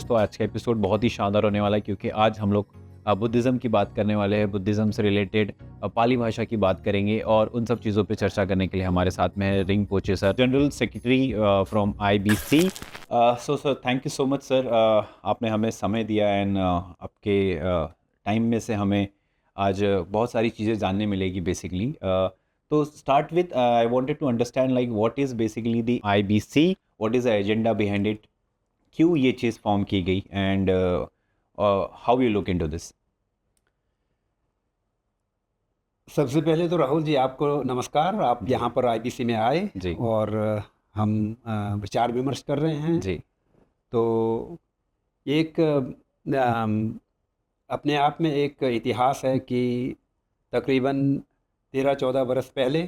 दोस्तों, आज का एपिसोड बहुत ही शानदार होने वाला है क्योंकि आज हम लोग बुद्धिज़्म की बात करने वाले हैं। बुद्धिज़्म से रिलेटेड पाली भाषा की बात करेंगे और उन सब चीज़ों पे चर्चा करने के लिए हमारे साथ में है Rinpoche sir, general secretary from IBC। So sir, thank you so much sir, आपने हमें समय दिया एंड आपके टाइम में से हमें आज बहुत सारी चीज़ें जानने मिलेगी बेसिकली। तो start with I wanted to understand like what is basically the IBC, what is the agenda behind it, क्यों ये चीज़ फॉर्म की गई and how you look into this. सबसे पहले तो राहुल जी आपको नमस्कार। आप जी यहाँ पर IBC में आए जी और हम विचार विमर्श कर रहे हैं। जी तो एक अपने आप में एक इतिहास है कि तकरीबन 13-14 बरस पहले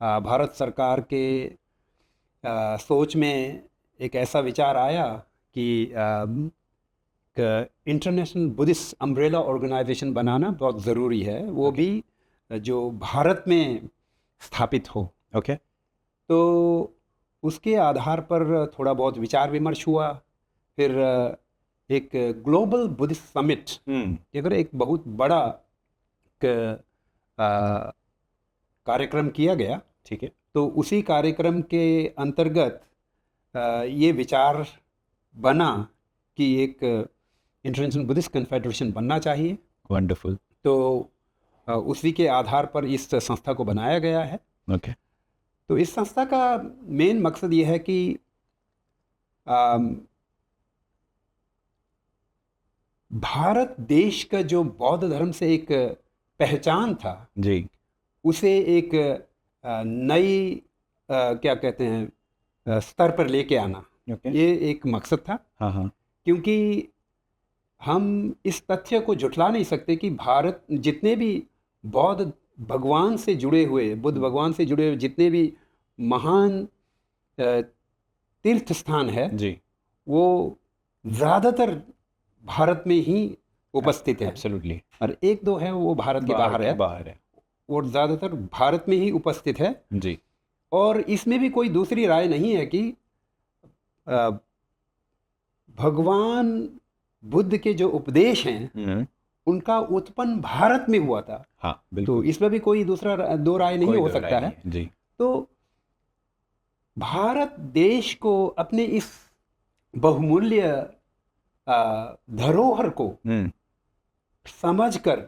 भारत सरकार के सोच में एक ऐसा विचार आया कि इंटरनेशनल बुद्धिस्ट अम्ब्रेला ऑर्गेनाइजेशन बनाना बहुत ज़रूरी है, वो भी जो भारत में स्थापित हो। ओके तो उसके आधार पर थोड़ा बहुत विचार विमर्श हुआ। फिर एक ग्लोबल बुद्धिस्ट समिट, अगर एक बहुत बड़ा कार्यक्रम किया गया। ठीक है। तो उसी कार्यक्रम के अंतर्गत ये विचार बना कि एक इंटरनेशनल बुद्धिस्ट कन्फेडरेशन बनना चाहिए। वंडरफुल। तो उसी के आधार पर इस संस्था को बनाया गया है। ओके तो इस संस्था का मेन मकसद ये है कि भारत देश का जो बौद्ध धर्म से एक पहचान था जी उसे एक नई क्या कहते हैं स्तर पर लेके आना, ओके ये एक मकसद था। हाँ हाँ क्योंकि हम इस तथ्य को झुठला नहीं सकते कि भारत जितने भी बौद्ध भगवान से जुड़े हुए, बुद्ध भगवान से जुड़े हुए जितने भी महान तीर्थ स्थान है जी वो ज़्यादातर भारत में ही उपस्थित है। एब्सोल्युटली। और एक दो है वो भारत के बाहर है, बाहर है। और ज़्यादातर भारत में ही उपस्थित है। जी और इसमें भी कोई दूसरी राय नहीं है कि अ, भगवान बुद्ध के जो उपदेश हैं उनका उत्पन्न भारत में हुआ था। हाँ तो बिल्कुल, इसमें भी कोई दूसरा दो राय नहीं कोई हो दो सकता राय है। नहीं है। जी तो भारत देश को अपने इस बहुमूल्य धरोहर को समझकर,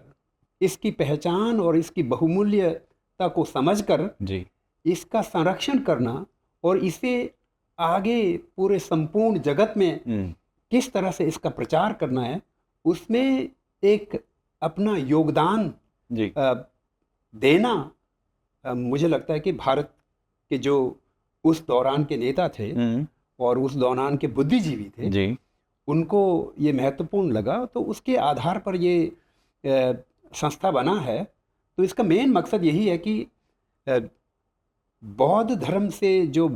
इसकी पहचान और इसकी बहुमूल्यता को समझकर जी इसका संरक्षण करना और इसे आगे पूरे संपूर्ण जगत में किस तरह से इसका प्रचार करना है, उसमें एक अपना योगदान जी देना मुझे लगता है कि भारत के जो उस दौरान के नेता थे और उस दौरान के बुद्धिजीवी थे जी उनको ये महत्वपूर्ण लगा। तो उसके आधार पर ये संस्था बना है। तो इसका मेन मकसद यही है कि बौद्ध धर्म से जो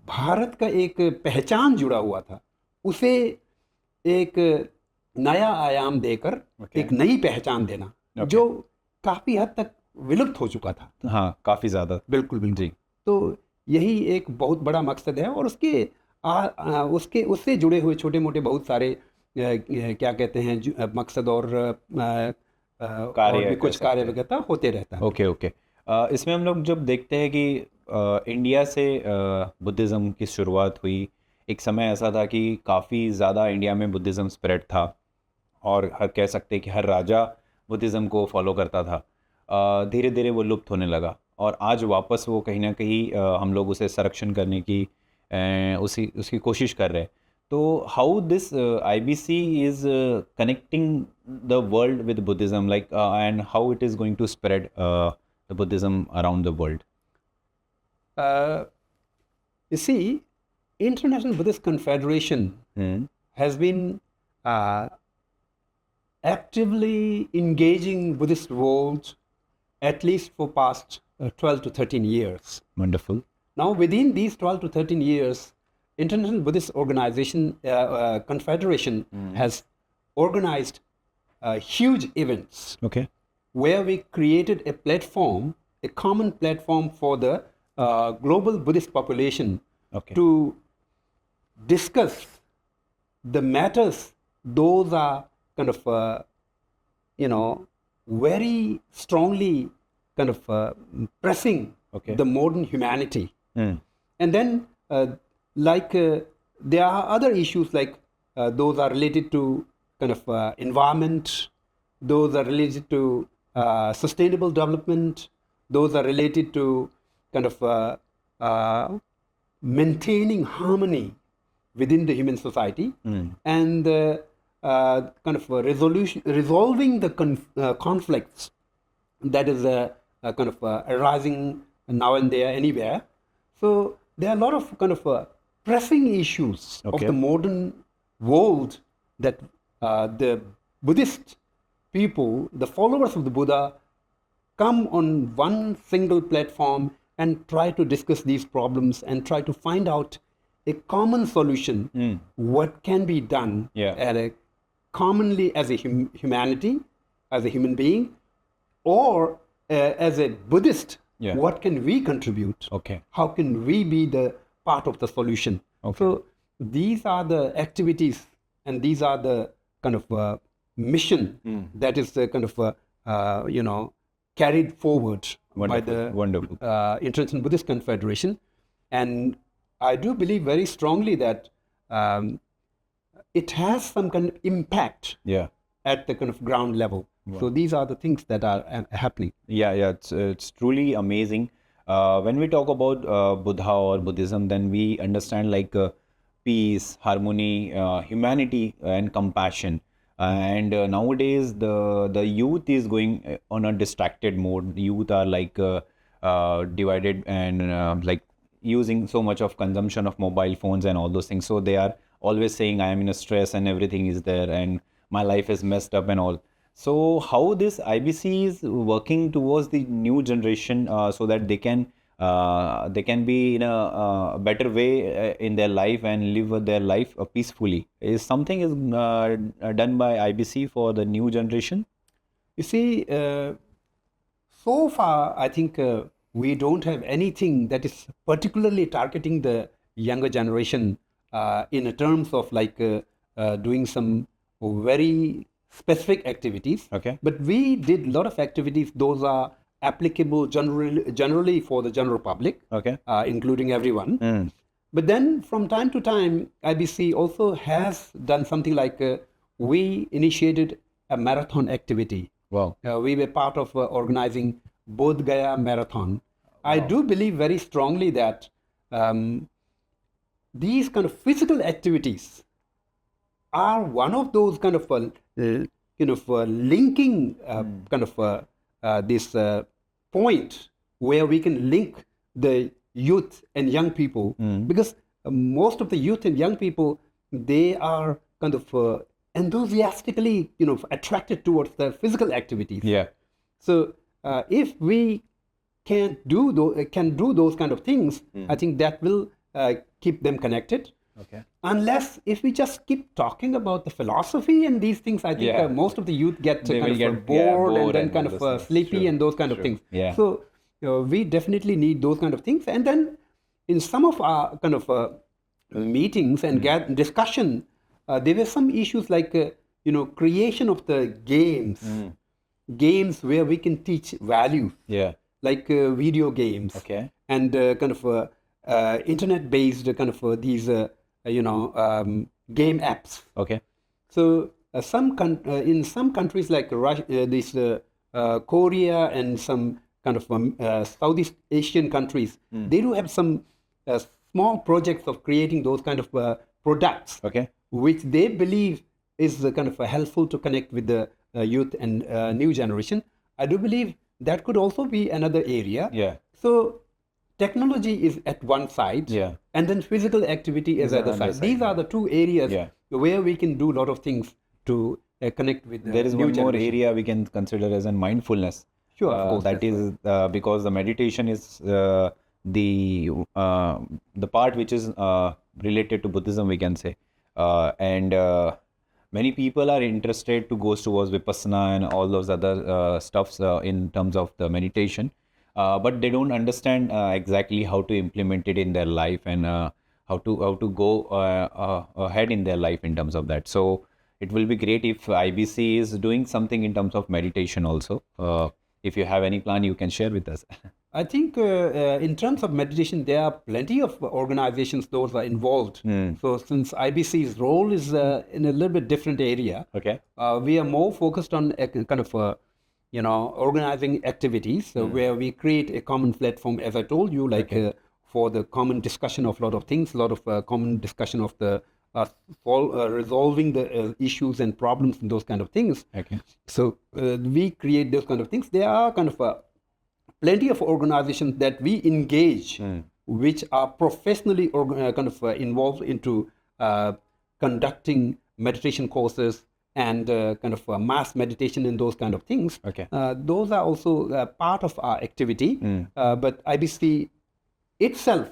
भारत का एक पहचान जुड़ा हुआ था उसे एक नया आयाम देकर एक नई पहचान देना, जो काफ़ी हद तक विलुप्त हो चुका था। हाँ, काफ़ी ज़्यादा। बिल्कुल बिल्कुल। जी तो यही एक बहुत बड़ा मकसद है। और उसके उससे जुड़े हुए छोटे मोटे बहुत सारे क्या कहते हैं मकसद और भी कुछ कार्य वगैरह होते रहता है। Okay okay. इसमें हम लोग जब देखते हैं कि इंडिया से बुद्धिज़्म की शुरुआत हुई, एक समय ऐसा था कि काफ़ी ज़्यादा इंडिया में बुद्धिज़्म स्प्रेड था और हर कह सकते हैं कि हर राजा बुद्धिज़्म को फॉलो करता था। धीरे धीरे वो लुप्त होने लगा और आज वापस वो कहीं ना कहीं हम लोग उसे संरक्षण करने की उसकी कोशिश कर रहे हैं। तो how this IBC is connecting the world with Buddhism, like and how it is going to spread the Buddhism around the world? You see, International Buddhist Confederation has been actively engaging Buddhist world at least for past 12 to 13 years. Wonderful. Now, within these 12 to 13 years, International Buddhist Organization Confederation has organized huge events. Okay. Where we created a platform, a common platform for the global Buddhist population to discuss the matters, those are kind of, very strongly kind of pressing the modern humanity. And then, there are other issues like those are related to kind of environment, those are related to sustainable development, those are related to kind of maintaining harmony within the human society, and kind of resolving the conflicts that is kind of arising now and there, anywhere. So there are a lot of kind of pressing issues of the modern world that the Buddhist people, the followers of the Buddha, come on one single platform and try to discuss these problems and try to find out a common solution, what can be done at a commonly as a humanity, as a human being, or as a Buddhist, what can we contribute? How can we be the part of the solution? So these are the activities and these are the kind of mission that is kind of, carried forward by the International Buddhist Confederation. And I do believe very strongly that it has some kind of impact at the kind of ground level. So these are the things that are happening. It's truly amazing. When we talk about Buddha or Buddhism, then we understand like peace, harmony, humanity, and compassion. And nowadays, the youth is going on a distracted mode. Youth are like divided and like using so much of consumption of mobile phones and all those things. So they are always saying, I am in a stress and everything is there and my life is messed up and all. So how this IBC is working towards the new generation so that they can be in a better way in their life and live their life peacefully. Is something is done by IBC for the new generation? You see, so far, I think we don't have anything that is particularly targeting the younger generation in terms of like doing some very specific activities. But we did a lot of activities. Those are applicable generally for the general public, including everyone. But then from time to time, IBC also has done something like we initiated a marathon activity. We were part of organizing Bodh Gaya Marathon. I do believe very strongly that these kind of physical activities are one of those kind of linking kind of this point where we can link the youth and young people, because most of the youth and young people, they are kind of enthusiastically attracted towards the physical activities. So if we can do those kind of things, I think that will keep them connected. Unless if we just keep talking about the philosophy and these things, I think most of the youth get kind of bored and then kind of sleepy and those kind of things. So we definitely need those kind of things. And then in some of our kind of meetings and discussion, there were some issues like creation of the games where we can teach values, like video games and kind of internet-based kind of these game apps. So in some countries like Russia, Korea and some kind of Southeast Asian countries, they do have some small projects of creating those kind of products, which they believe is kind of helpful to connect with the youth and new generation. I do believe that could also be another area. So technology is at one side, and then physical activity is at the other side. These are the two areas where we can do a lot of things to connect with the There is new one more generation. area we can consider as a mindfulness. Sure, of course, that is because the meditation is the part which is related to Buddhism, we can say, and many people are interested to go towards Vipassana and all those other stuffs in terms of the meditation, but they don't understand exactly how to implement it in their life and how to go ahead in their life in terms of that. So it will be great if IBC is doing something in terms of meditation also. If you have any plan, you can share with us. I think in terms of meditation, there are plenty of organizations those are involved. So since IBC's role is in a little bit different area, Okay. we are more focused on a kind of organizing activities where we create a common platform, as I told you, like for the common discussion of a lot of things, a lot of common discussion of the resolving the issues and problems and those kind of things. Okay. So we create those kind of things. There are kind of plenty of organizations that we engage, which are professionally involved into conducting meditation courses and kind of mass meditation and those kind of things. Okay. Those are also part of our activity. But IBC itself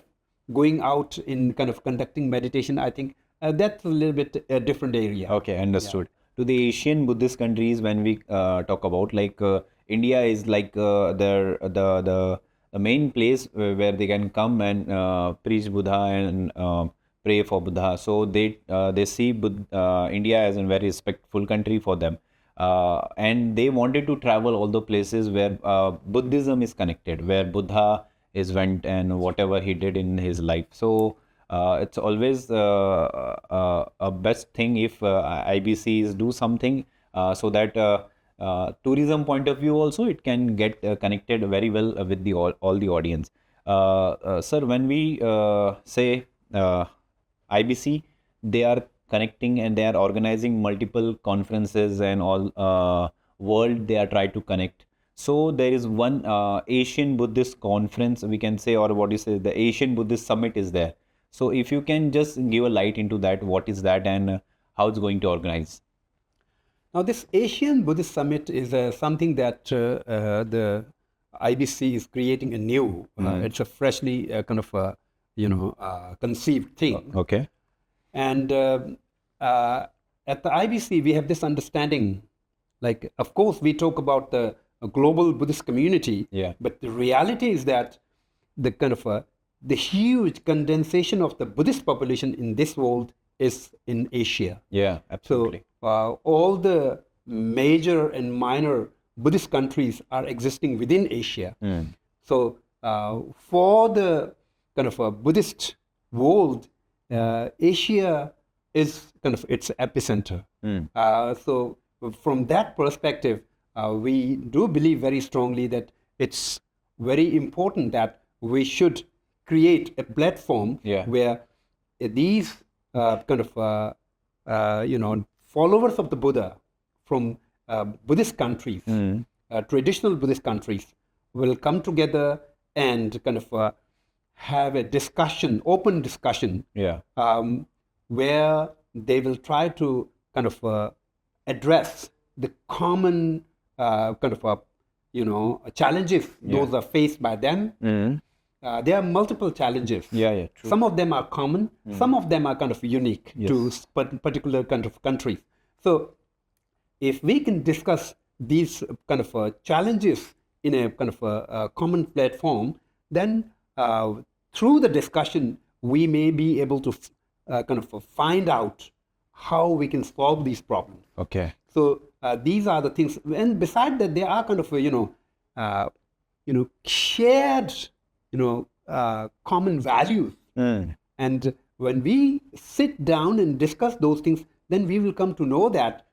going out in kind of conducting meditation, I think that's a little bit a different area. Okay, understood. To the Asian Buddhist countries, when we talk about like India is like the main place where they can come and preach Buddha and pray for Buddha. So they see India as a very respectful country for them, and they wanted to travel all the places where Buddhism is connected, where Buddha is went and whatever he did in his life. So it's always a best thing if IBCs do something so that tourism point of view also it can get connected very well with the all the audience. Sir, when we say IBC, they are connecting and they are organizing multiple conferences and all world they are trying to connect. So there is one Asian Buddhist conference, we can say, or what you say, the Asian Buddhist Summit is there. So if you can just give a light into that, what is that and how it's going to organize? Now, this Asian Buddhist Summit is something that the IBC is creating anew. It's a freshly conceived thing. Okay. And at the IBC, we have this understanding. Like, of course, we talk about the global Buddhist community. Yeah. But the reality is that the kind of the huge condensation of the Buddhist population in this world is in Asia. Yeah, absolutely. So all the major and minor Buddhist countries are existing within Asia. So for the kind of a Buddhist world, Asia is kind of its epicenter. So from that perspective, we do believe very strongly that it's very important that we should create a platform where these followers of the Buddha from Buddhist countries, traditional Buddhist countries, will come together and kind of have a discussion, open discussion, where they will try to kind of address the common challenges those are faced by them. There are multiple challenges. True. Some of them are common. Some of them are kind of unique to particular kind of countries. So if we can discuss these kind of challenges in a kind of a common platform, then through the discussion, we may be able to kind of find out how we can solve these problems. Okay. So these are the things. And beside that, there are kind of, shared, common values. And when we sit down and discuss those things, then we will come to know that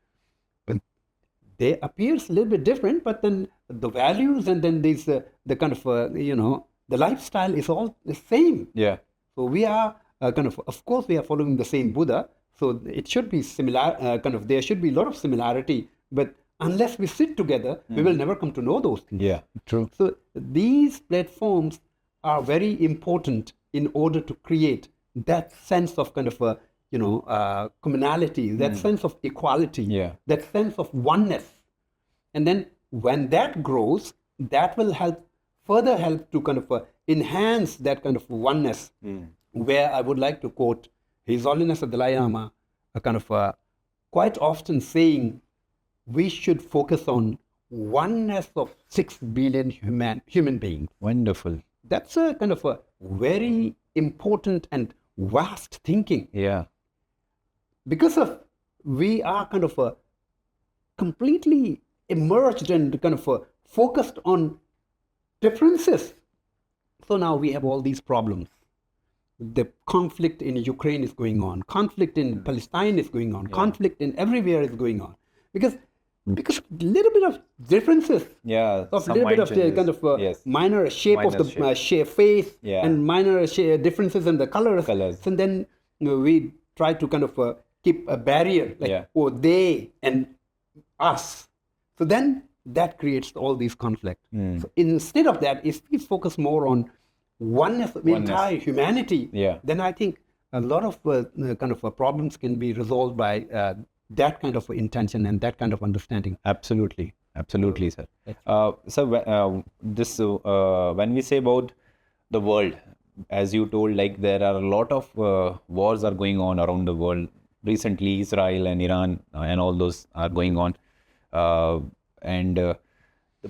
they appears a little bit different, but then the values and then these the kind of the lifestyle is all the same. Yeah. So we are of course we are following the same Buddha, so it should be similar. There should be a lot of similarity, but unless we sit together, we will never come to know those things. Yeah, true. So these platforms are very important in order to create that sense of kind of commonality, that sense of equality, that sense of oneness. And then when that grows, that will further help to kind of enhance that kind of oneness, where I would like to quote His Holiness the Dalai Lama, quite often saying, we should focus on oneness of 6 billion human beings. Wonderful. That's a kind of a very important and vast thinking. Yeah. Because of we are kind of completely immersed and kind of focused on differences. So now we have all these problems. The conflict in Ukraine is going on. Conflict in Palestine is going on. Conflict in everywhere is going on. Because little bit of differences. Yeah. Of some little bit mind of the changes. kind of Yes. minor shape Minor of the face Yeah. and minor differences in the colors. And then we try to kind of keep a barrier like they and us. So then that creates all these conflicts. So instead of that, if we focus more on oneness of the entire humanity, then I think a lot of kind of problems can be resolved by that kind of intention and that kind of understanding. Absolutely, sir. When we say about the world, as you told, like there are a lot of wars are going on around the world. Recently, Israel and Iran and all those are going on, and the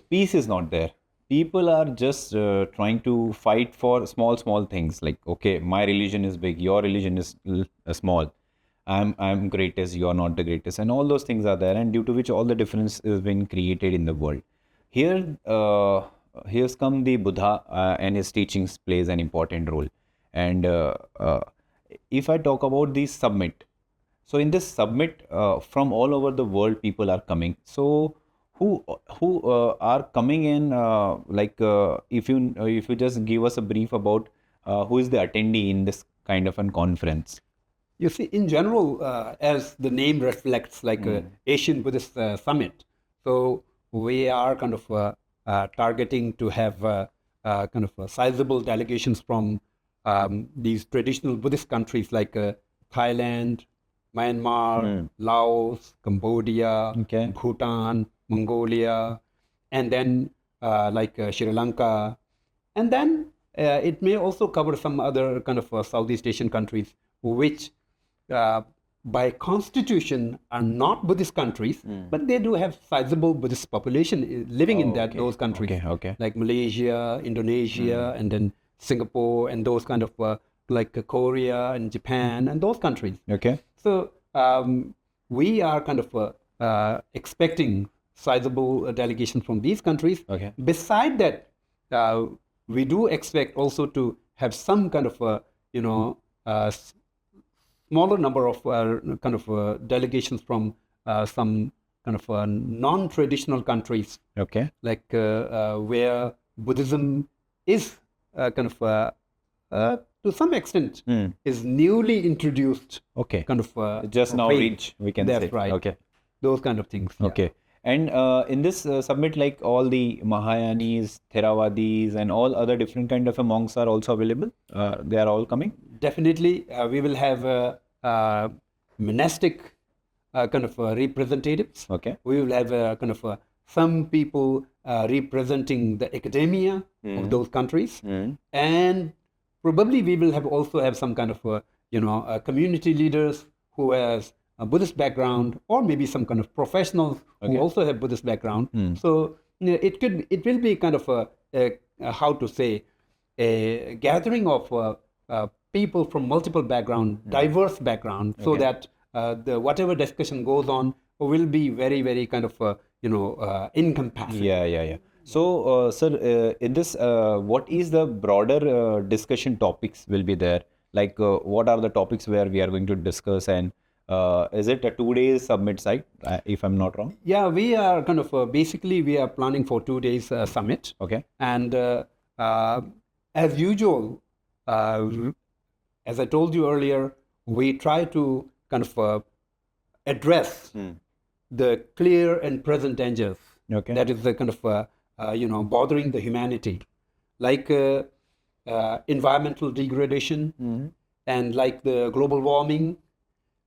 peace is not there. People are just trying to fight for small things. Like, okay, my religion is big, your religion is small. I'm greatest, you're not the greatest, and all those things are there, and due to which all the difference is being created in the world. Here's come the Buddha, and his teachings plays an important role. And if I talk about the summit, so in this summit, from all over the world, people are coming. So who are coming in? If you just give us a brief about who is the attendee in this kind of a conference. You see, in general, as the name reflects, like Asian Buddhist Summit, so we are kind of targeting to have kind of sizable delegations from these traditional Buddhist countries like Thailand, Myanmar, Laos, Cambodia, Bhutan, Mongolia, and then Sri Lanka. And then it may also cover some other kind of Southeast Asian countries, which by constitution are not Buddhist countries, but they do have sizable Buddhist population living in those countries, like Malaysia, Indonesia, and then Singapore, and those kind of like Korea and Japan and those countries. Okay. So we are kind of expecting sizable delegations from these countries. Okay. Beside that, we do expect also to have some kind of smaller number of kind of delegations from some kind of non-traditional countries. Okay. Like where Buddhism is kind of to some extent is newly introduced. Okay. Kind of just now faith. reach, we can That's say. right. Okay. Those kind of things. Yeah. Okay. And in this summit, like all the Mahayanis, Theravadis, and all other different kind of monks are also available. They are all coming. Definitely, we will have monastic kind of representatives. Okay. We will have kind of some people representing the academia of those countries, and probably we will also have some kind of community leaders who has a Buddhist background, or maybe some kind of professionals who also have Buddhist background. So it will be kind of how to say, a gathering of people from multiple background, diverse background, so that the whatever discussion goes on will be very, very kind of encompassing. Yeah. So, sir, in this, what is the broader discussion topics will be there? Like, what are the topics where we are going to discuss, and is it a 2 days summit site, if I'm not wrong? Yeah, we are kind of basically we are planning for 2 days summit. Okay. And as usual, as I told you earlier, we try to kind of address the clear and present dangers. Okay. That is the kind of bothering the humanity, like environmental degradation, and like the global warming,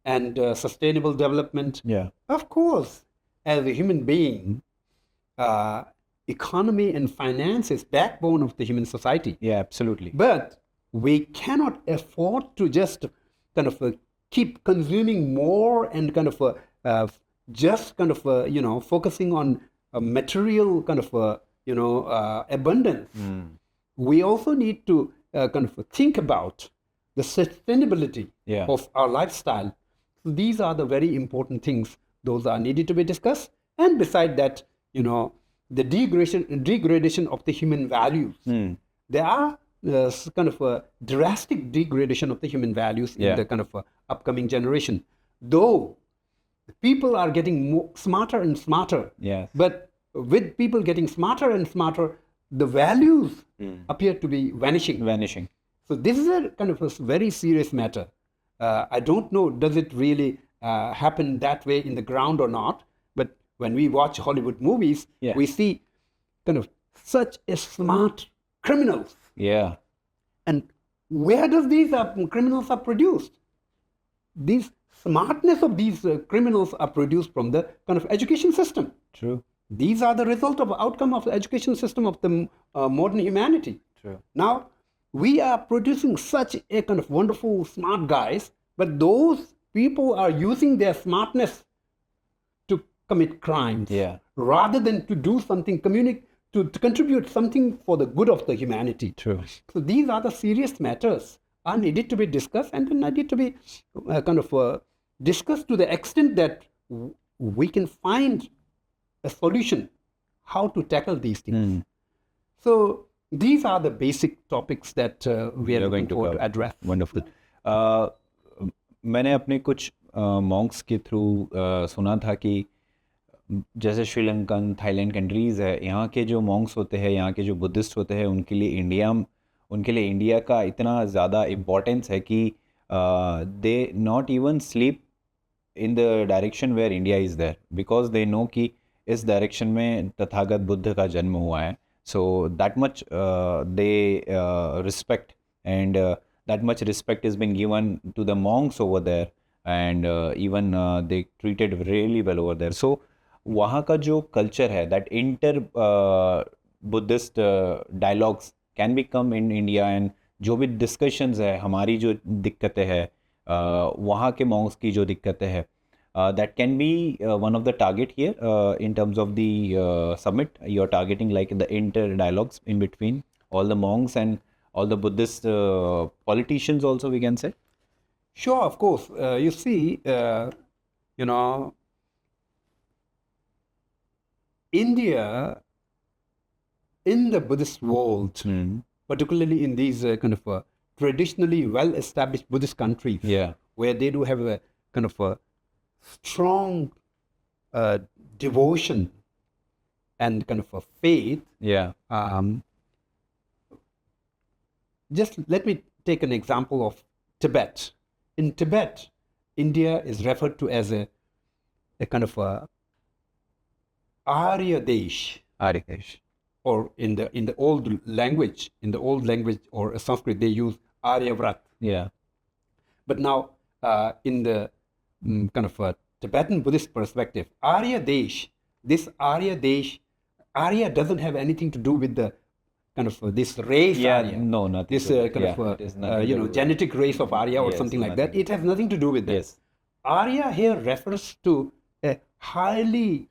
and sustainable development. Yeah. Of course, as a human being, economy and finance is backbone of the human society. Yeah, absolutely. But we cannot afford to just kind of keep consuming more and kind of just kind of focusing on material kind of abundance. We also need to kind of think about the sustainability Yeah. of our lifestyle. So these are the very important things. Those are needed to be discussed. And beside that, the degradation of the human values. There are kind of a drastic degradation of the human values in the kind of upcoming generation. Though people are getting smarter and smarter, Yes. but with people getting smarter and smarter, the values appear to be vanishing. So this is a kind of a very serious matter. I don't know, does it really happen that way in the ground or not? But when we watch Hollywood movies, we see kind of such a smart criminals. Yeah. And where does these criminals are produced? These smartness of these criminals are produced from the kind of education system. True. These are the result of outcome of the education system of the modern humanity. True. Now, we are producing such a kind of wonderful, smart guys, but those people are using their smartness to commit crimes rather than to do something, to contribute something for the good of the humanity. True. So these are the serious matters are needed to be discussed, and then needed to be discussed to the extent that we can find a solution how to tackle these things. So these are the basic topics that we are going to address. Wonderful. मैंने अपने कुछ Monks के through सुना था कि जैसे Sri Lankan, Thailand countries है, यहाँ के जो मॉन्क्स होते हैं, यहाँ के जो बुद्धिस्ट होते हैं, उनके लिए इंडिया का इतना ज़्यादा इम्पोर्टेंस है कि they not even sleep in the direction where India is there, because they know कि इस डायरेक्शन में तथागत बुद्ध का जन्म हुआ है. So that much they respect, and that much respect has been given to the monks over there, and even they treated really well over there. So वहाँ का जो culture है, that inter Buddhist dialogues can become in India, and जो भी discussions है, हमारी जो दिक्कतें हैं, वहाँ के monks की जो दिक्कतें हैं, that can be one of the target here in terms of the summit. You're targeting like the inter dialogues in between all the monks and all the Buddhist politicians also, we can say. Sure, of course. You see, India, in the Buddhist world, particularly in these kind of traditionally well-established Buddhist countries, where they do have a kind of a strong devotion and kind of a faith. Just let me take an example of Tibet. In Tibet, India is referred to as a kind of a Arya Desh. Or in the old language, or Sanskrit, they use Aryavrat. But now, in the kind of a Tibetan Buddhist perspective, Arya Desh doesn't have anything to do with the kind of this race Arya. No, nothing. This kind of genetic race of Arya or something like that. It has nothing to do with that. Arya here refers to a highly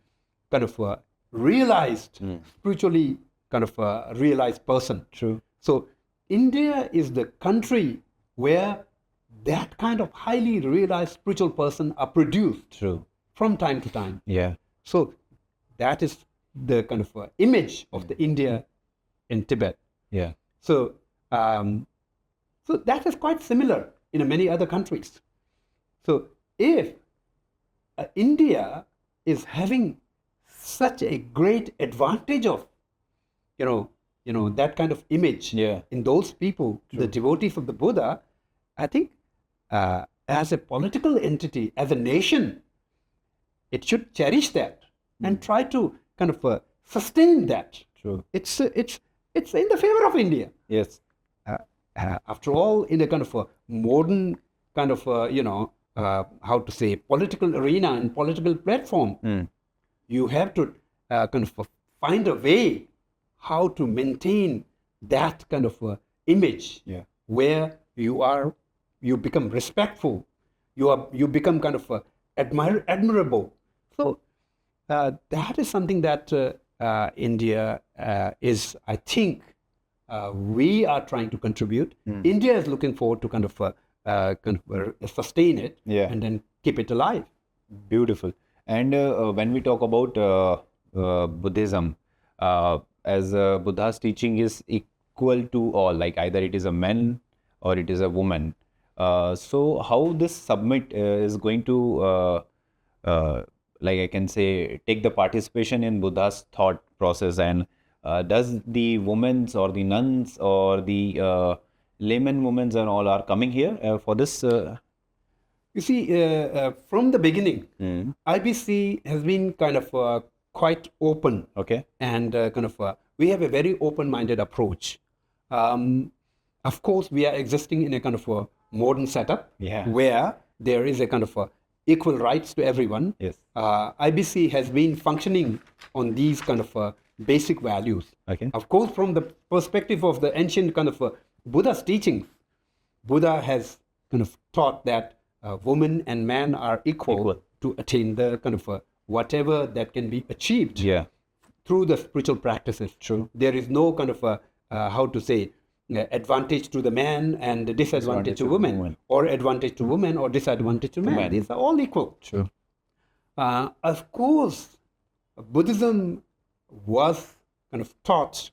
kind of realized, spiritually kind of realized person. True. So India is the country where that kind of highly realized spiritual person are produced. True. From time to time. So that is the kind of image of the India in Tibet. So so that is quite similar in many other countries. So if India is having such a great advantage of that kind of image in those people, the devotees of the Buddha, I think as a political entity, as a nation, it should cherish that and try to kind of sustain that. True. It's in the favor of India. After all, in a kind of a modern kind of how to say, political arena and political platform, you have to kind of find a way how to maintain that kind of image where you become respectful, you become kind of admirable. So that is something that India is, I think, we are trying to contribute. India is looking forward to kind of sustain it and then keep it alive. Beautiful. And when we talk about Buddhism, as Buddha's teaching is equal to all, like either it is a man or it is a woman. So how this summit is going to, like I can say, take the participation in Buddha's thought process, and does the women's or the nuns or the layman women and all are coming here for this? You see, from the beginning, IBC has been kind of quite open. Okay. And we have a very open-minded approach. Of course, we are existing in a kind of a modern setup where there is a kind of equal rights to everyone. Yes. IBC has been functioning on these kind of basic values. Okay. Of course, from the perspective of the ancient kind of Buddha's teachings, Buddha has kind of taught that woman and man are equal to attain the kind of whatever that can be achieved through the spiritual practices. True. There is no kind of how to say advantage to the man and disadvantage to women, or advantage to women or disadvantage to man. These are all equal. True. Of course, Buddhism was kind of taught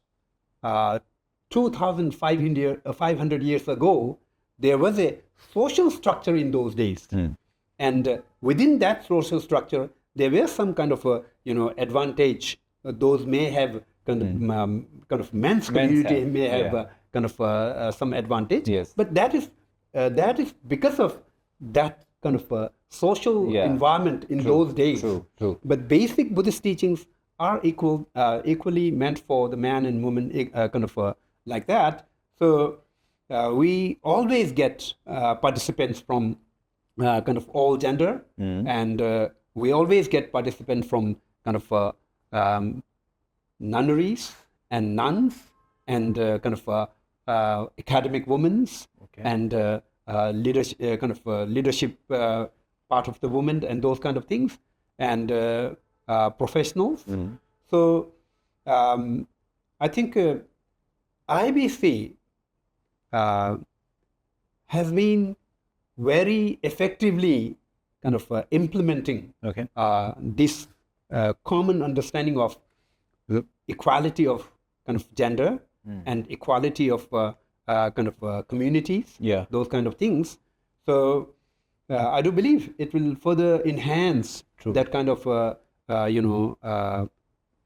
2,500 years ago. There was a social structure in those days, and within that social structure, there were some kind of advantage. Those may have kind of men's community may have kind of some advantage. Yes. But that is because of that kind of social environment in those days. True. But basic Buddhist teachings are equally meant for the man and woman, kind of like that. So we always get participants from kind of all gender, and we always get participants from kind of nunneries and nuns, and kind of academic women, and leadership, kind of leadership part of the women, and those kind of things, and professionals. So I think IBC has been very effectively kind of implementing this common understanding of the equality of kind of gender and equality of kind of communities, those kind of things. So I do believe it will further enhance that kind of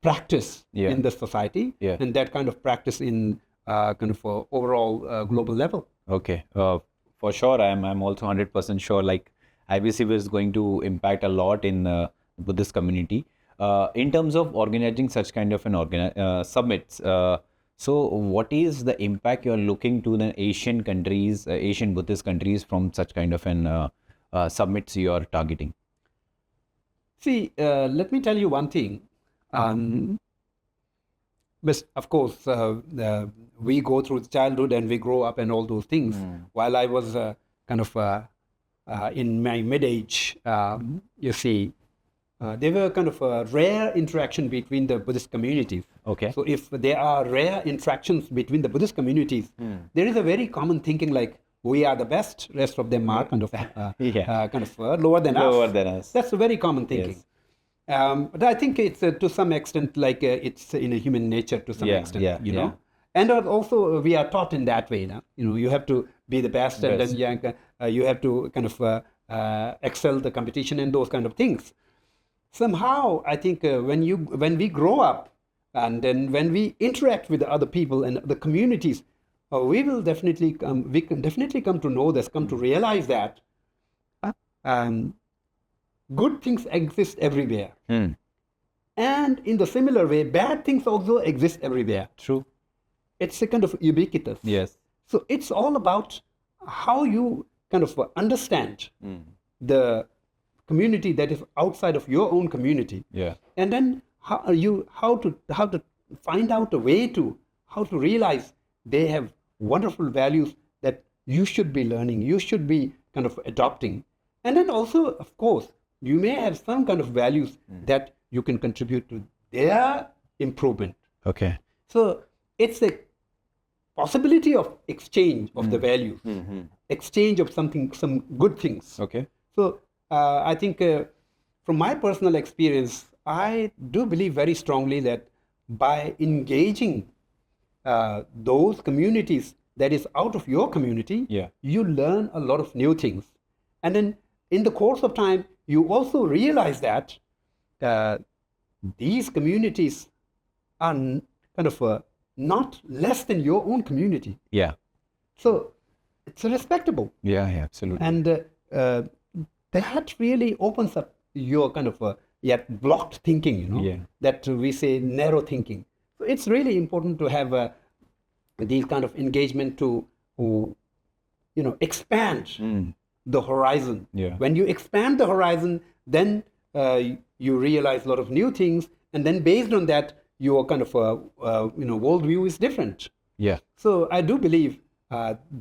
practice in the society, and that kind of practice in kind of overall global level. Okay, for sure. I'm also 100% sure. Like IBC is going to impact a lot in Buddhist community in terms of organizing such kind of an summits. So, what is the impact you're looking to the Asian countries, Asian Buddhist countries, from such kind of an summits you are targeting? See, let me tell you one thing. But of course, we go through childhood and we grow up and all those things. While I was kind of in my mid-age, you see, there were kind of rare interaction between the Buddhist communities. Okay. So if there are rare interactions between the Buddhist communities, there is a very common thinking like, we are the best, rest of them are kind of lower than us. That's a very common thinking. Yes. But I think it's to some extent like it's in a human nature to some extent, you know. And also we are taught in that way. You have to be the best, and then you have to kind of excel the competition and those kind of things. Somehow, I think when we grow up, and then when we interact with the other people and the communities, we can definitely come to know this, come to realize that good things exist everywhere. And in the similar way, bad things also exist everywhere. True. It's a kind of ubiquitous. Yes. So it's all about how you kind of understand the community that is outside of your own community. And then how to find out a way to how to realize they have wonderful values that you should be learning, you should be kind of adopting. And then also, of course, you may have some kind of values that you can contribute to their improvement. Okay. So it's a possibility of exchange of the values, exchange of some good things. Okay. So I think from my personal experience, I do believe very strongly that by engaging those communities that is out of your community, you learn a lot of new things. And then in the course of time, you also realize that these communities are kind of not less than your own community. Yeah. So it's respectable. Yeah, absolutely. And that really opens up your kind of yet blocked thinking, that we say narrow thinking. So it's really important to have these kind of engagement to, expand the horizon. Yeah. When you expand the horizon, then you realize a lot of new things, and then based on that, your kind of worldview is different. Yeah. So I do believe,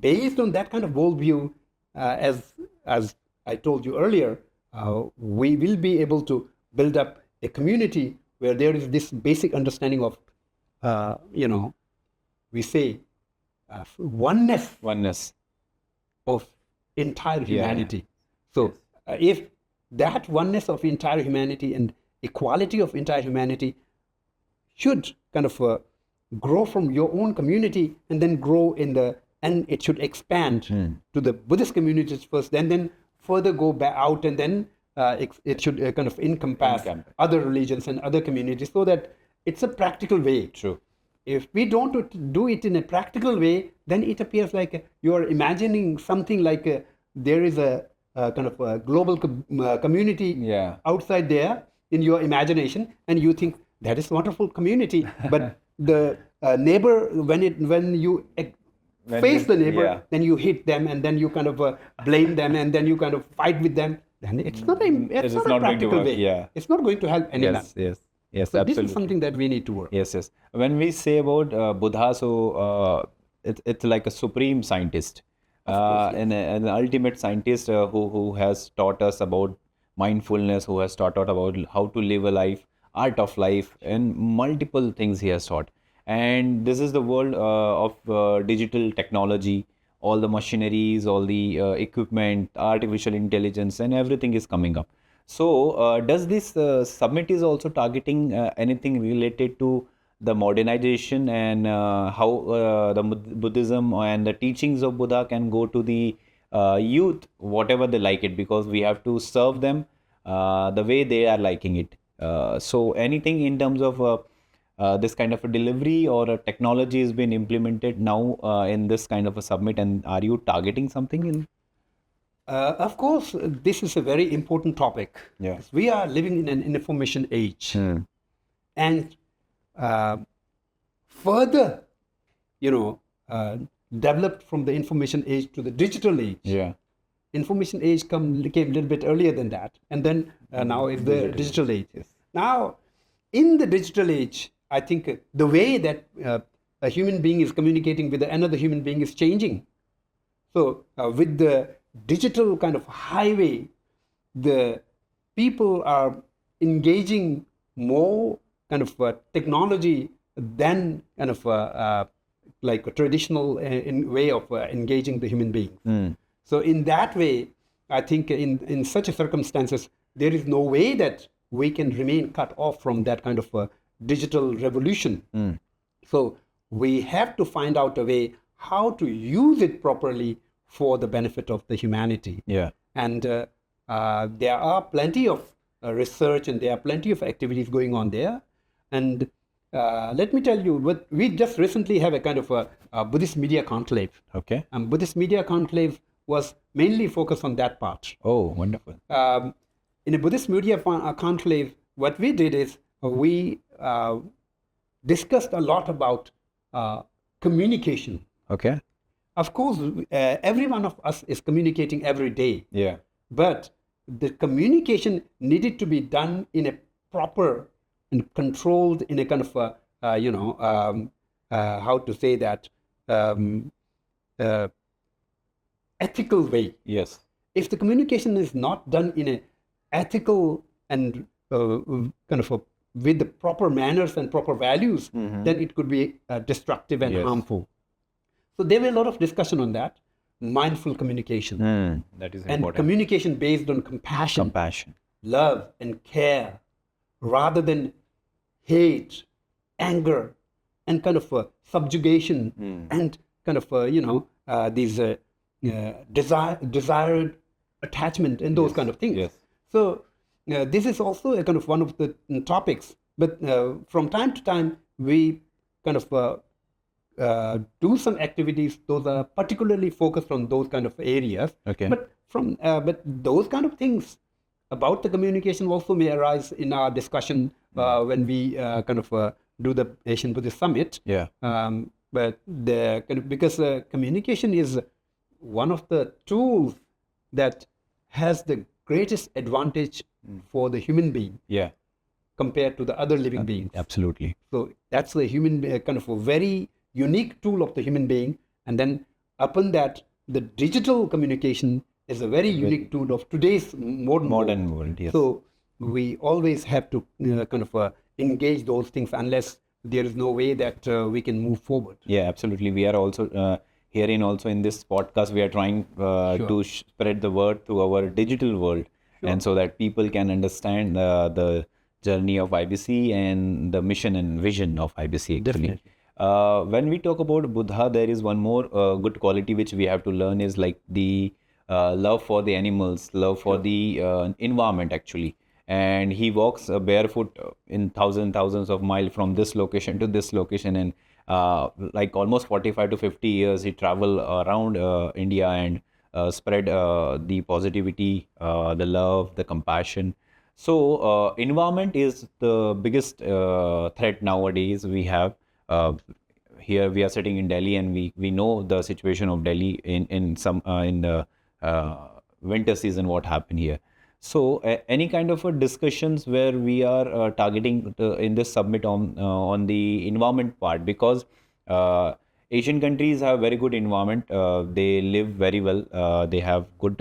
based on that kind of worldview, as I told you earlier, we will be able to build up a community where there is this basic understanding of, we say, oneness of entire humanity. So if that oneness of entire humanity and equality of entire humanity should kind of grow from your own community and then grow and it should expand to the Buddhist communities first, then further go back out, and then it should kind of encompass other religions and other communities, so that it's a practical way. True. If we don't do it in a practical way, then it appears like you are imagining something like there is a kind of a global community outside there in your imagination, and you think that is a wonderful community, but the neighbor, when you face the neighbor, then you hit them, and then you kind of blame them, and then you kind of fight with them. Then it's not a practical way. Yeah. It's not going to help anyone. Yes, So absolutely. this is something that we need to work. Yes. When we say about Buddha, so it's like a supreme scientist, an ultimate scientist who has taught us about mindfulness, who has taught us about how to live a life, art of life, and multiple things he has taught. And this is the world of digital technology, all the machineries, all the equipment, artificial intelligence, and everything is coming up. So does this summit is also targeting anything related to the modernization and how the Buddhism and the teachings of Buddha can go to the youth, whatever they like it, because we have to serve them the way they are liking it. So anything in terms of this kind of a delivery or a technology has been implemented now in this kind of a summit, and are you targeting something in? Of course, this is a very important topic. Yeah. We are living in an information age, and further, developed from the information age to the digital age. Yeah. Information age came a little bit earlier than that, and then now is the digital age. Yes. Now, in the digital age, I think the way that a human being is communicating with another human being is changing. So, with the digital kind of highway, the people are engaging more kind of technology than kind of like a traditional way of engaging the human beings. So in that way, I think in such a circumstances, there is no way that we can remain cut off from that kind of digital revolution. So we have to find out a way how to use it properly for the benefit of the humanity. Yeah. And there are plenty of research, and there are plenty of activities going on there. And let me tell you, we just recently have a kind of a Buddhist media conclave. Okay. Buddhist media conclave was mainly focused on that part. Oh, wonderful. In a Buddhist media conclave, what we did is we discussed a lot about communication. Okay. Of course, every one of us is communicating every day. Yeah. But the communication needed to be done in a proper and controlled, in a kind of, how to say that, ethical way. Yes. If the communication is not done in an ethical and kind of with the proper manners and proper values, then it could be destructive and harmful. So there were a lot of discussion on that. Mindful communication. That is And important. communication based on compassion, love, and care, rather than hate, anger, and kind of subjugation, and kind of these desired attachment and those kind of things. Yes. So this is also a kind of one of the topics. But from time to time, we kind of do some activities. Those are particularly focused on those kind of areas. Okay. But those kind of things about the communication also may arise in our discussion when we kind of do the Asian Buddhist Summit. Yeah. But the kind of, because communication is one of the tools that has the greatest advantage for the human being Yeah. compared to the other living beings. Absolutely. So that's the human kind of a very unique tool of the human being. And then upon that, the digital communication is a very unique tool of today's modern world. Yes. So we always have to kind of engage those things, unless there is no way that we can move forward. Yeah, absolutely. We are also herein also in this podcast, we are trying to spread the word to our digital world, and so that people can understand the journey of IBC and the mission and vision of IBC. Actually, when we talk about Buddha, there is one more good quality which we have to learn is like the love for the animals, love for the environment actually. And he walks barefoot in thousands of miles from this location to this location, and like almost 45 to 50 years he travel around India and spread the positivity, the love, the compassion. So environment is the biggest threat nowadays we have. Here we are sitting in Delhi, and we know the situation of Delhi in the winter season, what happened here. So any kind of discussions where we are targeting in this summit on the environment part, because Asian countries have very good environment. They live very well. They have good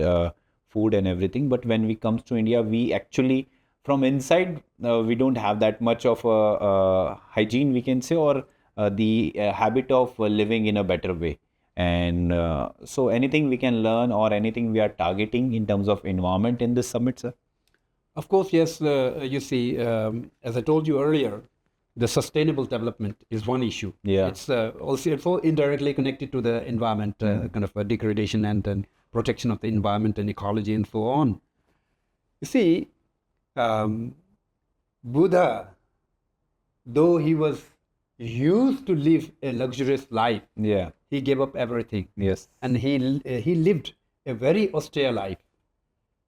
food and everything. But when we comes to India, we actually from inside we don't have that much of hygiene, we can say, or the habit of living in a better way. And so anything we can learn or anything we are targeting in terms of environment in this summit, sir? Of course, yes. You see, as I told you earlier, the sustainable development is one issue. Yeah. It's also indirectly connected to the environment, kind of a degradation and protection of the environment and ecology and so on. You see, Buddha, though he was used to live a luxurious life, Yeah. he gave up everything. Yes. And he lived a very austere life.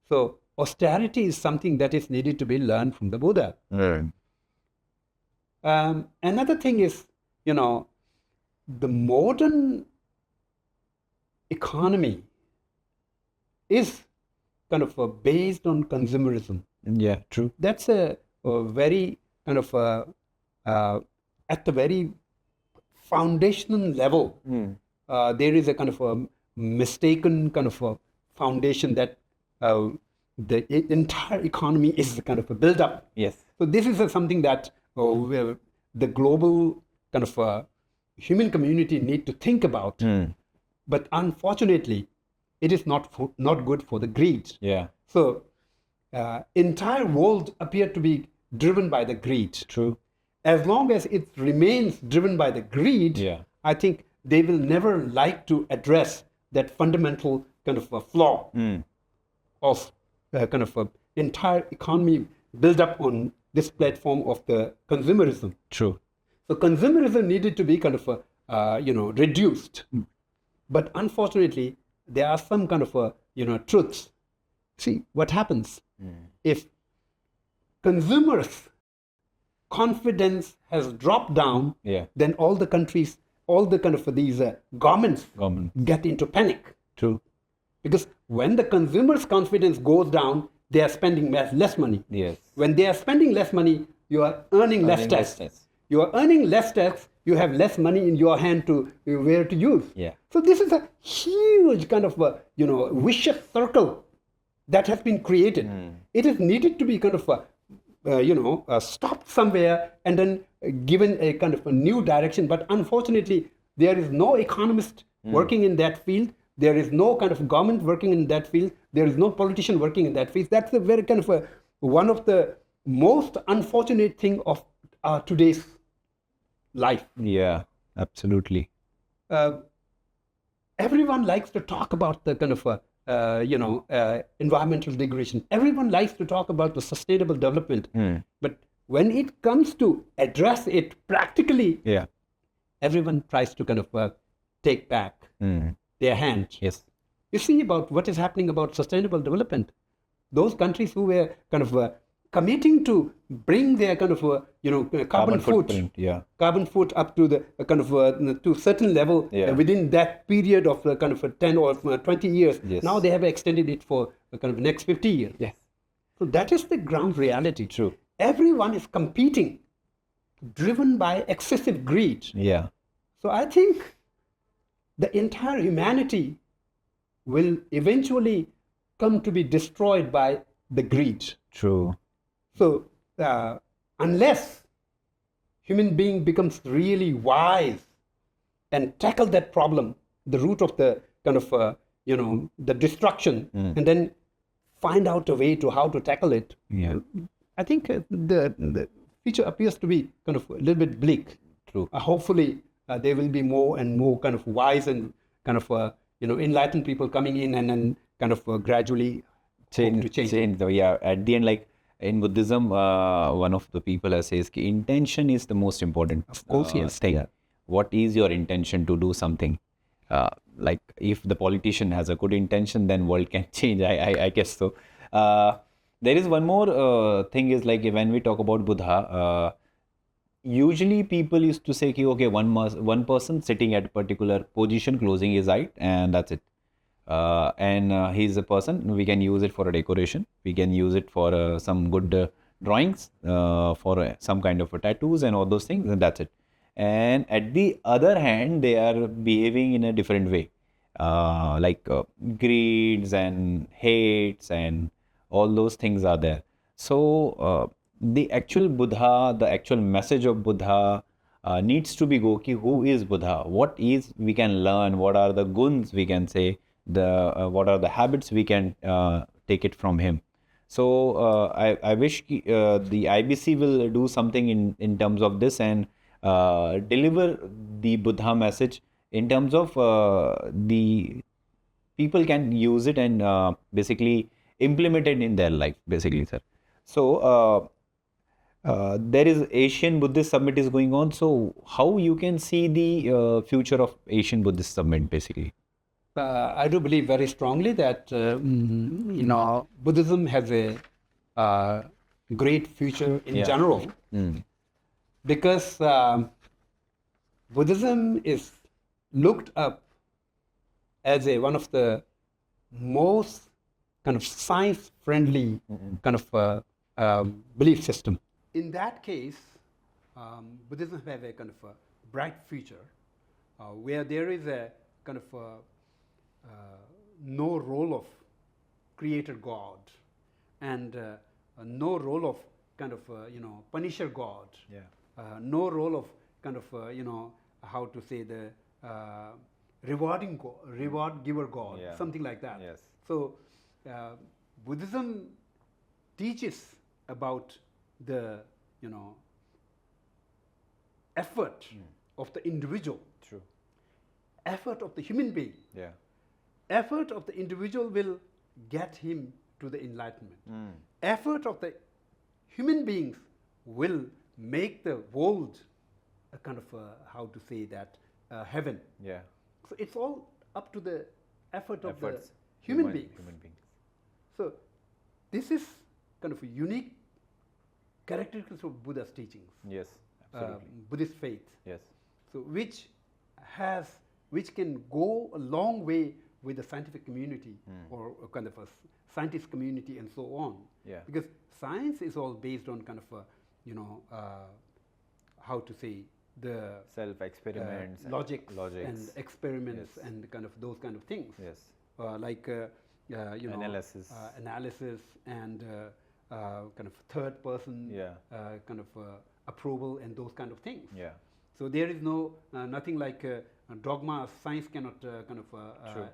So austerity is something that is needed to be learned from the Buddha. Another thing is, the modern economy is kind of based on consumerism. Yeah, true. That's a very kind of at the very foundational level. There is a kind of a mistaken kind of a foundation that the entire economy is kind of a build-up. Yes. So this is something that where the global kind of human community need to think about. But unfortunately, it is not good for the greed. Yeah. So entire world appear to be driven by the greed. True. As long as it remains driven by the greed, Yeah. I think they will never like to address that fundamental kind of a flaw of kind of entire economy built up on this platform of the consumerism. True. So consumerism needed to be kind of reduced. But unfortunately, there are some kind of truths. See what happens if consumers' confidence has dropped down. Yeah. Then all the countries, all the kind of these governments Government. get into panic. True. Because when the consumer's confidence goes down, they are spending less money. Yes. When they are spending less money, you are earning less tax. You are earning less tax, you have less money in your hand to where to use. Yeah. So this is a huge kind of vicious circle that has been created. It is needed to be kind of stopped somewhere and then given a kind of a new direction. But unfortunately, there is no economist working in that field. There is no kind of government working in that field. There is no politician working in that field. That's a very kind of one of the most unfortunate thing of today's life. Yeah, absolutely. Everyone likes to talk about the kind of environmental degradation. Everyone likes to talk about the sustainable development. But when it comes to address it practically, everyone tries to kind of take back their hand. Yes. You see about what is happening about sustainable development. Those countries who were kind of committing to bring their kind of carbon foot up to the kind of to certain level within that period of kind of 10 or 20 years. Yes. Now they have extended it for kind of next 50 years. Yes. So that is the ground reality. True. Everyone is competing, driven by excessive greed. Yeah. So I think the entire humanity will eventually come to be destroyed by the greed. True. So unless human being becomes really wise and tackle that problem, the root of the kind of the destruction, and then find out a way to how to tackle it. Yeah. I think the future appears to be kind of a little bit bleak. True. Hopefully there will be more and more kind of wise and kind of enlightened people coming in and then kind of gradually change. Yeah. At the end, like in Buddhism, one of the people says ki intention is the most important thing. Yeah. What is your intention to do something? Like if the politician has a good intention, then world can change. I guess so. There is one more thing is like when we talk about Buddha, usually people used to say, okay, one person sitting at a particular position, closing his eye, and that's it. And he's a person, we can use it for a decoration. We can use it for some good drawings, for some kind of tattoos and all those things, and that's it. And at the other hand, they are behaving in a different way, like greeds and hates and all those things are there. So the actual Buddha, the actual message of Buddha needs to be go ki who is Buddha, what is we can learn, what are the guns we can say, what are the habits we can take it from him. So I wish the IBC will do something in terms of this and deliver the Buddha message in terms of the people can use it and basically implement it in their life, basically, sir. So there is Asian Buddhist Summit is going on. So how you can see the future of Asian Buddhist Summit, basically? I do believe very strongly that Buddhism has a great future in general, because Buddhism is looked up as one of the most kind of science-friendly kind of belief system. In that case, Buddhism has a kind of a bright future where there is a kind of no role of creator God and no role of kind of punisher God, no role of kind of how to say the reward giver God, something like that. Yes. So Buddhism teaches about the effort of the individual, effort of the human being. Effort of the individual will get him to the enlightenment. Effort of the human beings will make the world a kind of how to say that heaven. So it's all up to the effort of the human beings. So this is kind of a unique characteristics of Buddha's teachings. Yes, absolutely. Buddhist faith. Yes. So which can go a long way with the scientific community or kind of a scientist community and so on. Because science is all based on kind of how to say the self experiments, logics and experiments and kind of those kind of things. Like analysis and kind of third person kind of approval and those kind of things. So there is nothing like dogma. Science cannot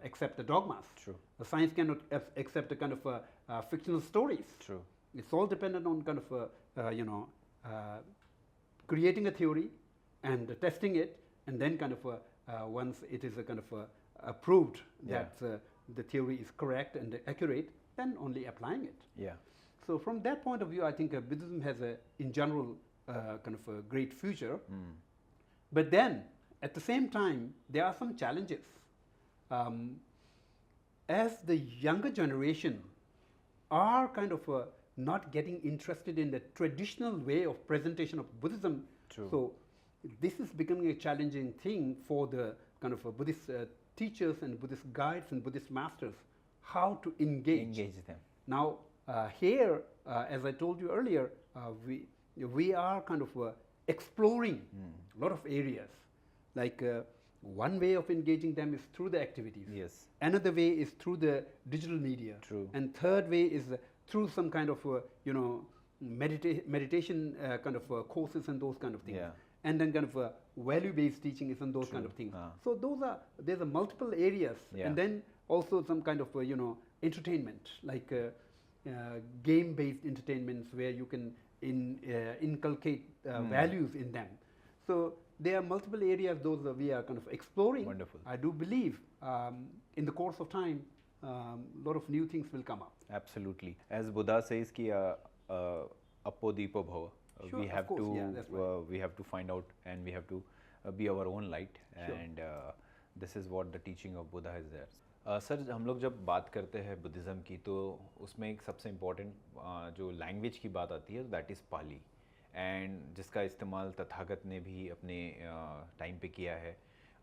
accept the dogmas. True. Science cannot accept the kind of fictional stories. True. It's all dependent on kind of creating a theory and testing it, and then kind of once it is a kind of proved that the theory is correct and accurate, then only applying it. Yeah. So from that point of view, I think Buddhism has in general kind of a great future. But then at the same time, there are some challenges. As the younger generation are kind of not getting interested in the traditional way of presentation of Buddhism, True. so this is becoming a challenging thing for the kind of Buddhist teachers and Buddhist guides and Buddhist masters, how to engage them. Now here, as I told you earlier, we are kind of exploring a lot of areas. Like one way of engaging them is through the activities. Yes. Another way is through the digital media. True. And third way is through some kind of meditation kind of courses and those kind of things. Yeah. And then kind of value-based teaching is and those kind of things. So there's a multiple areas, Yeah. and then also some kind of entertainment, like game-based entertainments where you can inculcate values in them. So there are multiple areas those we are kind of exploring. Wonderful. I do believe in the course of time, a lot of new things will come up. Absolutely. As Buddha says, ki appo deepo bhava. Sure, We have of course, to yeah, that's right. we have to find out, and we have to be our own light. Sure. And this is what the teaching of Buddha is there. Sir, हम लोग जब बात करते हैं Buddhism की, तो उसमें एक सबसे इम्पोर्टेंट जो लैंग्वेज की बात आती है, दैट इज़ पाली, एंड जिसका इस्तेमाल तथागत ने भी अपने टाइम पे किया है.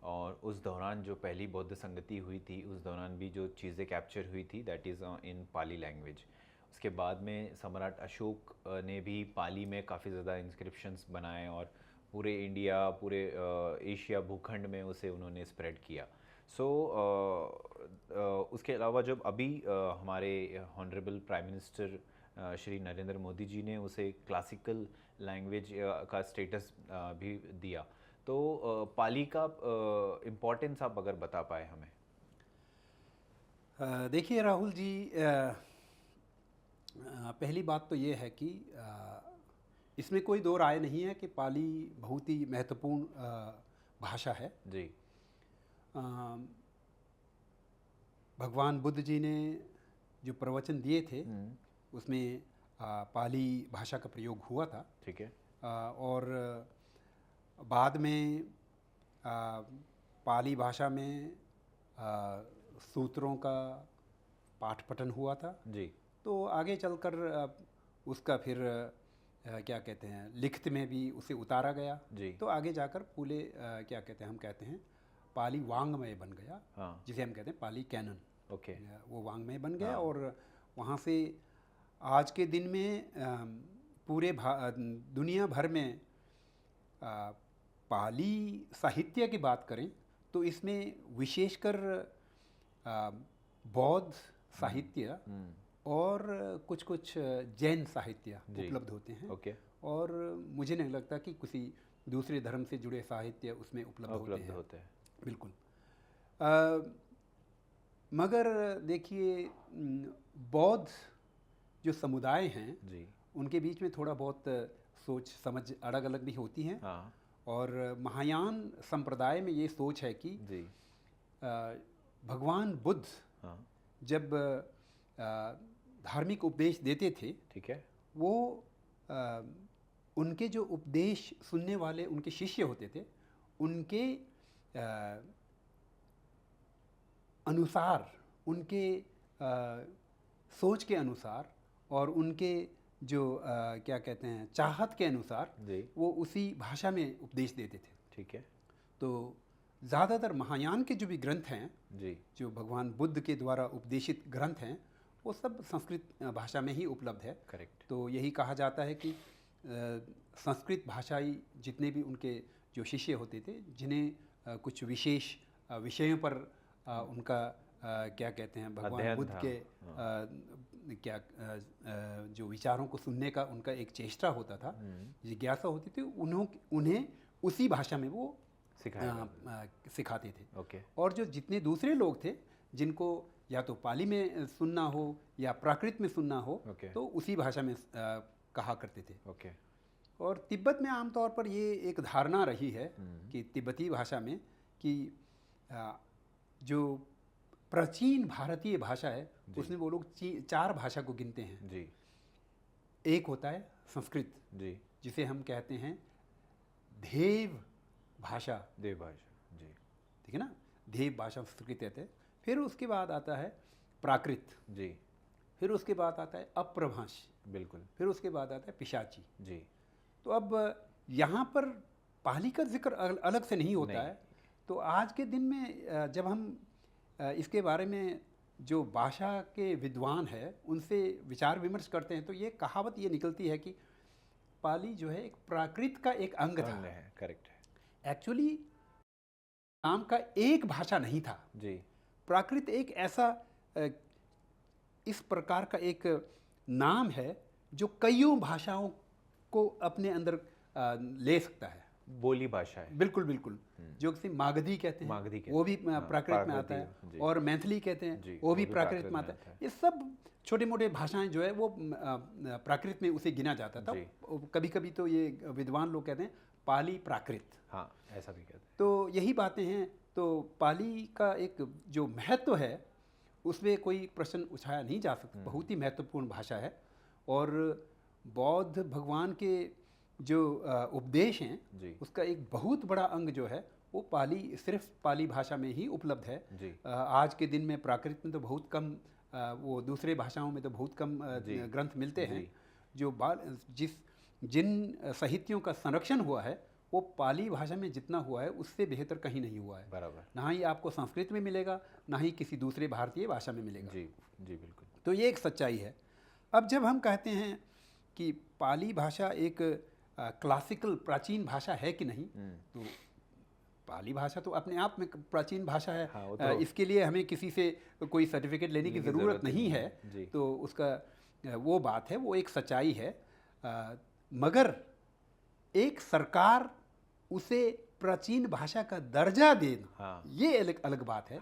और उस दौरान जो पहली बौद्ध संगति हुई थी, उस दौरान भी जो चीज़ें कैप्चर हुई थी, that is in Pali language. उसके बाद में सम्राट अशोक ने भी पाली में काफ़ी ज़्यादा इंस्क्रिप्शंस बनाए और पूरे इंडिया, पूरे एशिया भूखंड में उसे उन्होंने स्प्रेड किया. सो उसके अलावा जब अभी हमारे honourable prime minister Shri Narendra Modi ji ने उसे क्लासिकल लैंग्वेज का स्टेटस भी दिया, तो पाली का इम्पोर्टेंस आप अगर बता पाए हमें. देखिए राहुल जी, पहली बात तो ये है कि इसमें कोई दो राय नहीं है कि पाली बहुत ही महत्वपूर्ण भाषा है. जी. भगवान बुद्ध जी ने जो प्रवचन दिए थे उसमें पाली भाषा का प्रयोग हुआ था. ठीक है. और बाद में पाली भाषा में सूत्रों का पाठ पठन हुआ था. जी. तो आगे चलकर उसका फिर क्या कहते हैं, लिखित में भी उसे उतारा गया. जी. तो आगे जाकर पूरे क्या कहते हैं, हम कहते हैं पाली वांग्मय बन गया. हाँ. जिसे हम कहते हैं पाली कैनन. ओके. वो वांग्मय बन गया. हाँ. और वहाँ से आज के दिन में पूरे दुनिया भर में पाली साहित्य की बात करें तो इसमें विशेषकर बौद्ध साहित्य और कुछ जैन साहित्य उपलब्ध होते हैं. ओके. और मुझे नहीं लगता कि किसी दूसरे धर्म से जुड़े साहित्य उसमें उपलब्ध होते हैं. बिल्कुल. मगर देखिए, बौद्ध जो समुदाय हैं जी, उनके बीच में थोड़ा बहुत सोच समझ अलग अलग भी होती हैं. हाँ. और महायान संप्रदाय में ये सोच है कि जी, भगवान बुद्ध हाँ, जब धार्मिक उपदेश देते थे, ठीक है, वो उनके जो उपदेश सुनने वाले उनके शिष्य होते थे, उनके अनुसार, उनके सोच के अनुसार और उनके जो क्या कहते हैं चाहत के अनुसार जी, वो उसी भाषा में उपदेश देते थे. ठीक है. तो ज़्यादातर महायान के जो भी ग्रंथ हैं, जी, जो भगवान बुद्ध के द्वारा उपदेशित ग्रंथ हैं, वो सब संस्कृत भाषा में ही उपलब्ध है. करेक्ट. तो यही कहा जाता है कि संस्कृत भाषाई जितने भी उनके जो शिष्य होते थे, जिन्हें कुछ विशेष विषयों पर उनका क्या कहते हैं भगवान बुद्ध के क्या जो विचारों को सुनने का उनका एक चेष्टा होता था, जिज्ञासा होती थी, उन्हें उसी भाषा में वो सिखाते थे। ओके। और जो जितने दूसरे लोग थे जिनको या तो पाली में सुनना हो या प्राकृत में सुनना हो, तो उसी भाषा में कहा करते थे। ओके। और तिब्बत में आमतौर पर ये एक धारणा रही है कि तिब्बती भाषा में कि जो प्राचीन भारतीय भाषा है उसमें वो लोग 4 भाषा को गिनते हैं जी। एक होता है संस्कृत जी, जिसे हम कहते हैं देव भाषा। देव भाषा जी, ठीक है ना, देव भाषा संस्कृत कहते हैं। फिर उसके बाद आता है प्राकृत जी, फिर उसके बाद आता है अप्रभाष, बिल्कुल, फिर उसके बाद आता है पिशाची जी। तो अब यहाँ पर पाली का जिक्र अलग से नहीं होता है। तो आज के दिन में जब हम इसके बारे में जो भाषा के विद्वान हैं उनसे विचार विमर्श करते हैं तो ये कहावत ये निकलती है कि पाली जो है एक प्राकृत का एक अंग था। करेक्ट है। एक्चुअली नाम का एक भाषा नहीं था जी। प्राकृत एक ऐसा इस प्रकार का एक नाम है जो कईयों भाषाओं को अपने अंदर ले सकता है। बोली भाषा है, बिल्कुल बिल्कुल। जो कि मागधी कहते हैं वो भी प्राकृत में आता है, और मैथिली कहते हैं वो भी प्राकृत में आता है। ये सब छोटे मोटे भाषाएं जो है वो प्राकृत में उसे गिना जाता था। कभी कभी तो ये विद्वान लोग कहते हैं पाली प्राकृत, हाँ ऐसा भी कहते हैं। तो यही बातें हैं। तो पाली का एक जो महत्व है उसमें कोई प्रश्न उठाया नहीं जा सकता, बहुत ही महत्वपूर्ण भाषा है। और बौद्ध भगवान के जो उपदेश हैं उसका एक बहुत बड़ा अंग जो है वो पाली, सिर्फ पाली भाषा में ही उपलब्ध है। आज के दिन में प्राकृत में तो बहुत कम, वो दूसरे भाषाओं में तो बहुत कम ग्रंथ मिलते हैं। जो जिन साहित्यों का संरक्षण हुआ है वो पाली भाषा में जितना हुआ है उससे बेहतर कहीं नहीं हुआ है। बराबर। ना ही आपको संस्कृत में मिलेगा ना ही किसी दूसरे भारतीय भाषा में मिलेगा। जी जी बिल्कुल। तो ये एक सच्चाई है। अब जब हम कहते हैं कि पाली भाषा एक क्लासिकल प्राचीन भाषा है कि नहीं, तो पाली भाषा तो अपने आप में प्राचीन भाषा है। हाँ, तो इसके लिए हमें किसी से कोई सर्टिफिकेट लेने की ज़रूरत नहीं है। तो उसका वो बात है, वो एक सच्चाई है। मगर एक सरकार उसे प्राचीन भाषा का दर्जा देना, ये अलग बात है।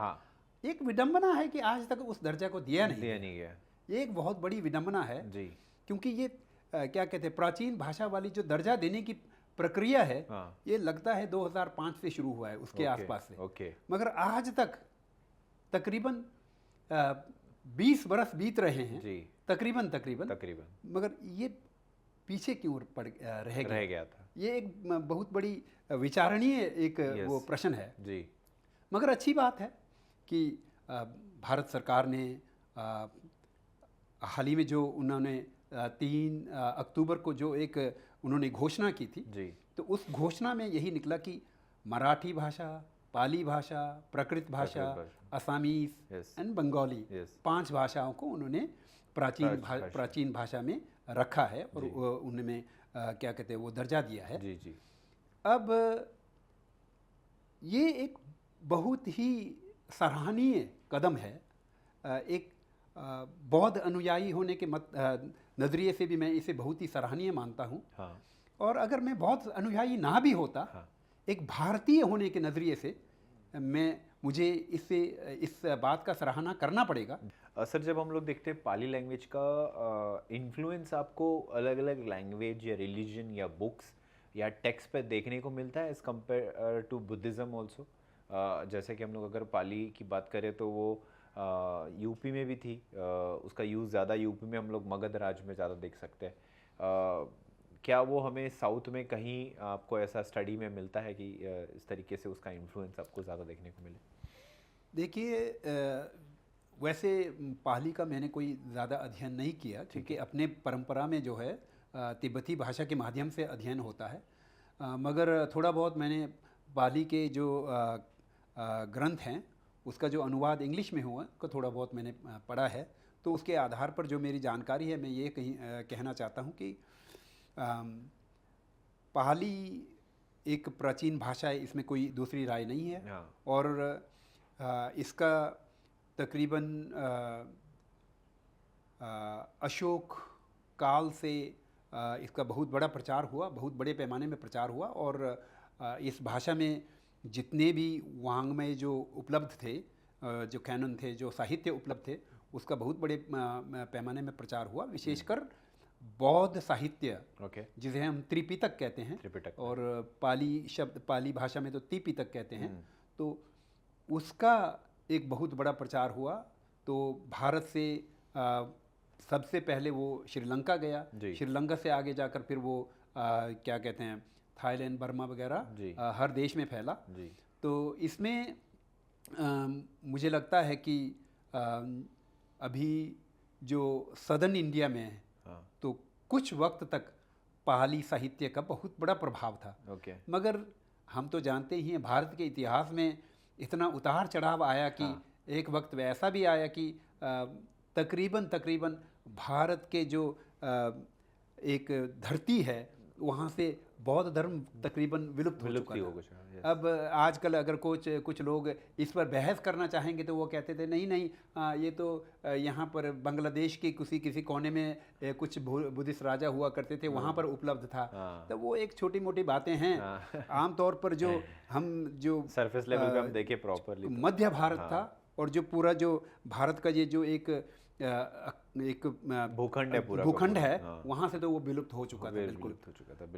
एक विडंबना है कि आज तक उस दर्जा को दिया नहीं गया। ये एक बहुत बड़ी विडंबना है जी। क्योंकि ये क्या कहते हैं, प्राचीन भाषा वाली जो दर्जा देने की प्रक्रिया है ये लगता है 2005 से शुरू हुआ है, उसके आसपास से। मगर आज तक तकरीबन 20 बरस बीत रहे हैं जी। तकरीबन मगर ये पीछे क्यों रह गया था। ये एक बहुत बड़ी विचारणीय एक वो प्रश्न है जी। मगर अच्छी बात है कि भारत सरकार ने हाल ही में जो उन्होंने 3 अक्टूबर को जो एक उन्होंने घोषणा की थी जी। तो उस घोषणा में यही निकला कि मराठी भाषा, पाली भाषा, प्राकृत भाषा, असामीज एंड बंगाली 5 भाषाओं को उन्होंने प्राचीन भाषा में रखा है और उनमें क्या कहते हैं वो दर्जा दिया है जी जी। अब ये एक बहुत ही सराहनीय कदम है। एक बौद्ध अनुयायी होने के नज़रिए से भी मैं इसे बहुत ही सराहनीय मानता हूँ। और अगर मैं बौद्ध अनुयायी ना भी होता, एक भारतीय होने के नज़रिए से मुझे इस बात का सराहना करना पड़ेगा। सर जब हम लोग देखते हैं पाली लैंग्वेज का इन्फ्लुएंस आपको अलग अलग लैंग्वेज या रिलीजन या बुक्स या टेक्स्ट पे देखने को मिलता है as compare to Buddhism also? जैसे कि हम लोग अगर पाली की बात करें तो वो यूपी में भी थी, उसका यूज़ ज़्यादा यूपी में हम लोग मगध राज में ज़्यादा देख सकते हैं। क्या वो हमें साउथ में कहीं आपको ऐसा स्टडी में मिलता है कि इस तरीके से उसका इन्फ्लुएंस आपको ज़्यादा देखने को मिले? देखिए वैसे पाली का मैंने कोई ज़्यादा अध्ययन नहीं किया क्योंकि अपने परंपरा में जो है तिब्बती भाषा के माध्यम से अध्ययन होता है। मगर थोड़ा बहुत मैंने पाली के जो ग्रंथ हैं उसका जो अनुवाद इंग्लिश में हुआ को थोड़ा बहुत मैंने पढ़ा है। तो उसके आधार पर जो मेरी जानकारी है मैं ये कहना चाहता हूँ कि पाली एक प्राचीन भाषा है, इसमें कोई दूसरी राय नहीं है। और इसका तकरीबन अशोक काल से इसका बहुत बड़ा प्रचार हुआ, बहुत बड़े पैमाने में प्रचार हुआ। और इस भाषा में जितने भी वाङ्मय जो उपलब्ध थे, जो कैनन थे, जो साहित्य उपलब्ध थे, उसका बहुत बड़े पैमाने में प्रचार हुआ। विशेषकर बौद्ध साहित्य, जिसे हम त्रिपिटक कहते हैं, और पाली भाषा में तो त्रिपिटक कहते हैं, तो उसका एक बहुत बड़ा प्रचार हुआ। तो भारत से सबसे पहले वो श्रीलंका गया, श्रीलंका से आगे जाकर फिर वो क्या कहते हैं, थाईलैंड, बर्मा वगैरह हर देश में फैला। तो इसमें मुझे लगता है कि अभी जो सदर्न इंडिया में है, तो कुछ वक्त तक पाली साहित्य का बहुत बड़ा प्रभाव था। मगर हम तो जानते ही हैं, भारत के इतिहास में इतना उतार चढ़ाव आया कि एक वक्त वैसा भी आया कि तकरीबन भारत के जो एक धरती है, वहाँ से बौद्ध धर्म तकरीबन विलुप्त हो चुका था। अब आजकल अगर कुछ लोग इस पर बहस करना चाहेंगे तो वो कहते थे नहीं, ये तो यहाँ पर बांग्लादेश के किसी कोने में कुछ बुद्धिस्ट राजा हुआ करते थे, वहाँ पर उपलब्ध था। तो वो एक छोटी मोटी बातें हैं। आमतौर पर जो हम जो सरफेस लेवल पे हम देखें प्रॉपरली, मध्य भारत था, और जो पूरा जो भारत का ये जो एक भूखंड है, वहाँ से तो वो विलुप्त हो चुका था, बिल्कुल।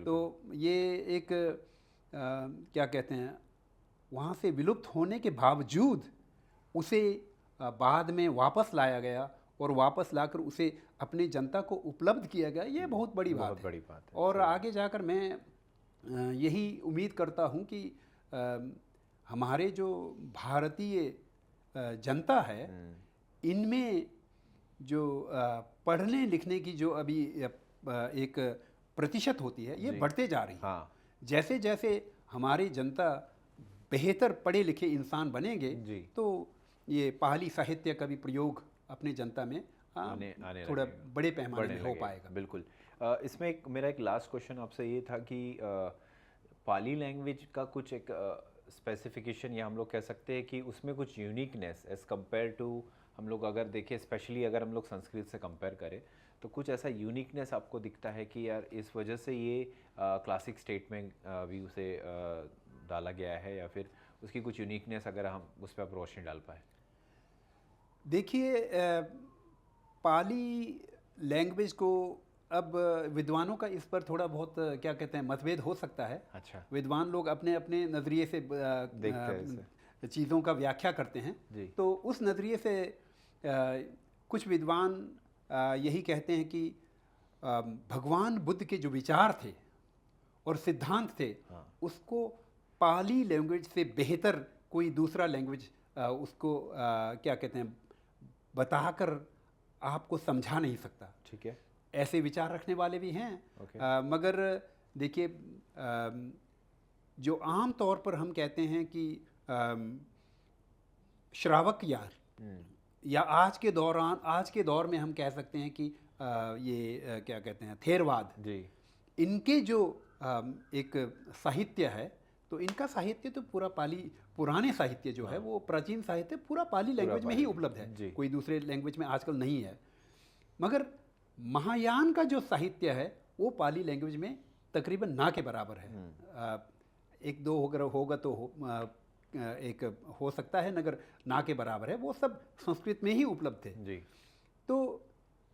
तो ये एक क्या कहते हैं, वहाँ से विलुप्त होने के बावजूद उसे बाद में वापस लाया गया, और वापस लाकर उसे अपनी जनता को उपलब्ध किया गया। ये बहुत बड़ी बात है। और आगे जाकर मैं यही उम्मीद करता हूँ कि हमारे जो भारतीय जनता है, इनमें जो पढ़ने लिखने की जो अभी एक प्रतिशत होती है, ये बढ़ते जा रही है। जैसे जैसे हमारी जनता बेहतर पढ़े लिखे इंसान बनेंगे, तो ये पाली साहित्य का भी प्रयोग अपनी जनता में आने थोड़ा बड़े पैमाने में हो पाएगा। बिल्कुल। इसमें मेरा एक लास्ट क्वेश्चन आपसे ये था कि पाली लैंग्वेज का कुछ एक स्पेसिफिकेशन, या हम लोग कह सकते हैं कि उसमें कुछ यूनिकनेस एज कंपेयर टू, हम लोग अगर देखें, स्पेशली अगर हम लोग संस्कृत से कंपेयर करें, तो कुछ ऐसा यूनिकनेस आपको दिखता है कि यार इस वजह से ये क्लासिक स्टेट में भी उसे डाला गया है, या फिर उसकी कुछ यूनिकनेस अगर हम उस पर आप रोशनी डाल पाए? देखिए, पाली लैंग्वेज को अब विद्वानों का इस पर थोड़ा बहुत क्या कहते हैं, मतभेद हो सकता है। अच्छा। विद्वान लोग अपने अपने नज़रिए से चीज़ों का व्याख्या करते हैं। तो उस नज़रिए से कुछ विद्वान यही कहते हैं कि भगवान बुद्ध के जो विचार थे और सिद्धांत थे, उसको पाली लैंग्वेज से बेहतर कोई दूसरा लैंग्वेज उसको क्या कहते हैं, बताकर आपको समझा नहीं सकता। ठीक है, ऐसे विचार रखने वाले भी हैं। मगर देखिए, जो आम तौर पर हम कहते हैं कि श्रावक या आज के दौर में हम कह सकते हैं कि ये क्या कहते हैं, थेरवाद, इनके जो एक साहित्य है, तो इनका साहित्य तो पूरा पुराने साहित्य जो है, वो प्राचीन साहित्य पूरा पाली लैंग्वेज में ही उपलब्ध है, कोई दूसरे लैंग्वेज में आजकल नहीं है। मगर महायान का जो साहित्य है, वो पाली लैंग्वेज में तकरीबन ना के बराबर है। एक दो होगा तो एक हो सकता है, मगर ना के बराबर है। वो सब संस्कृत में ही उपलब्ध थे। तो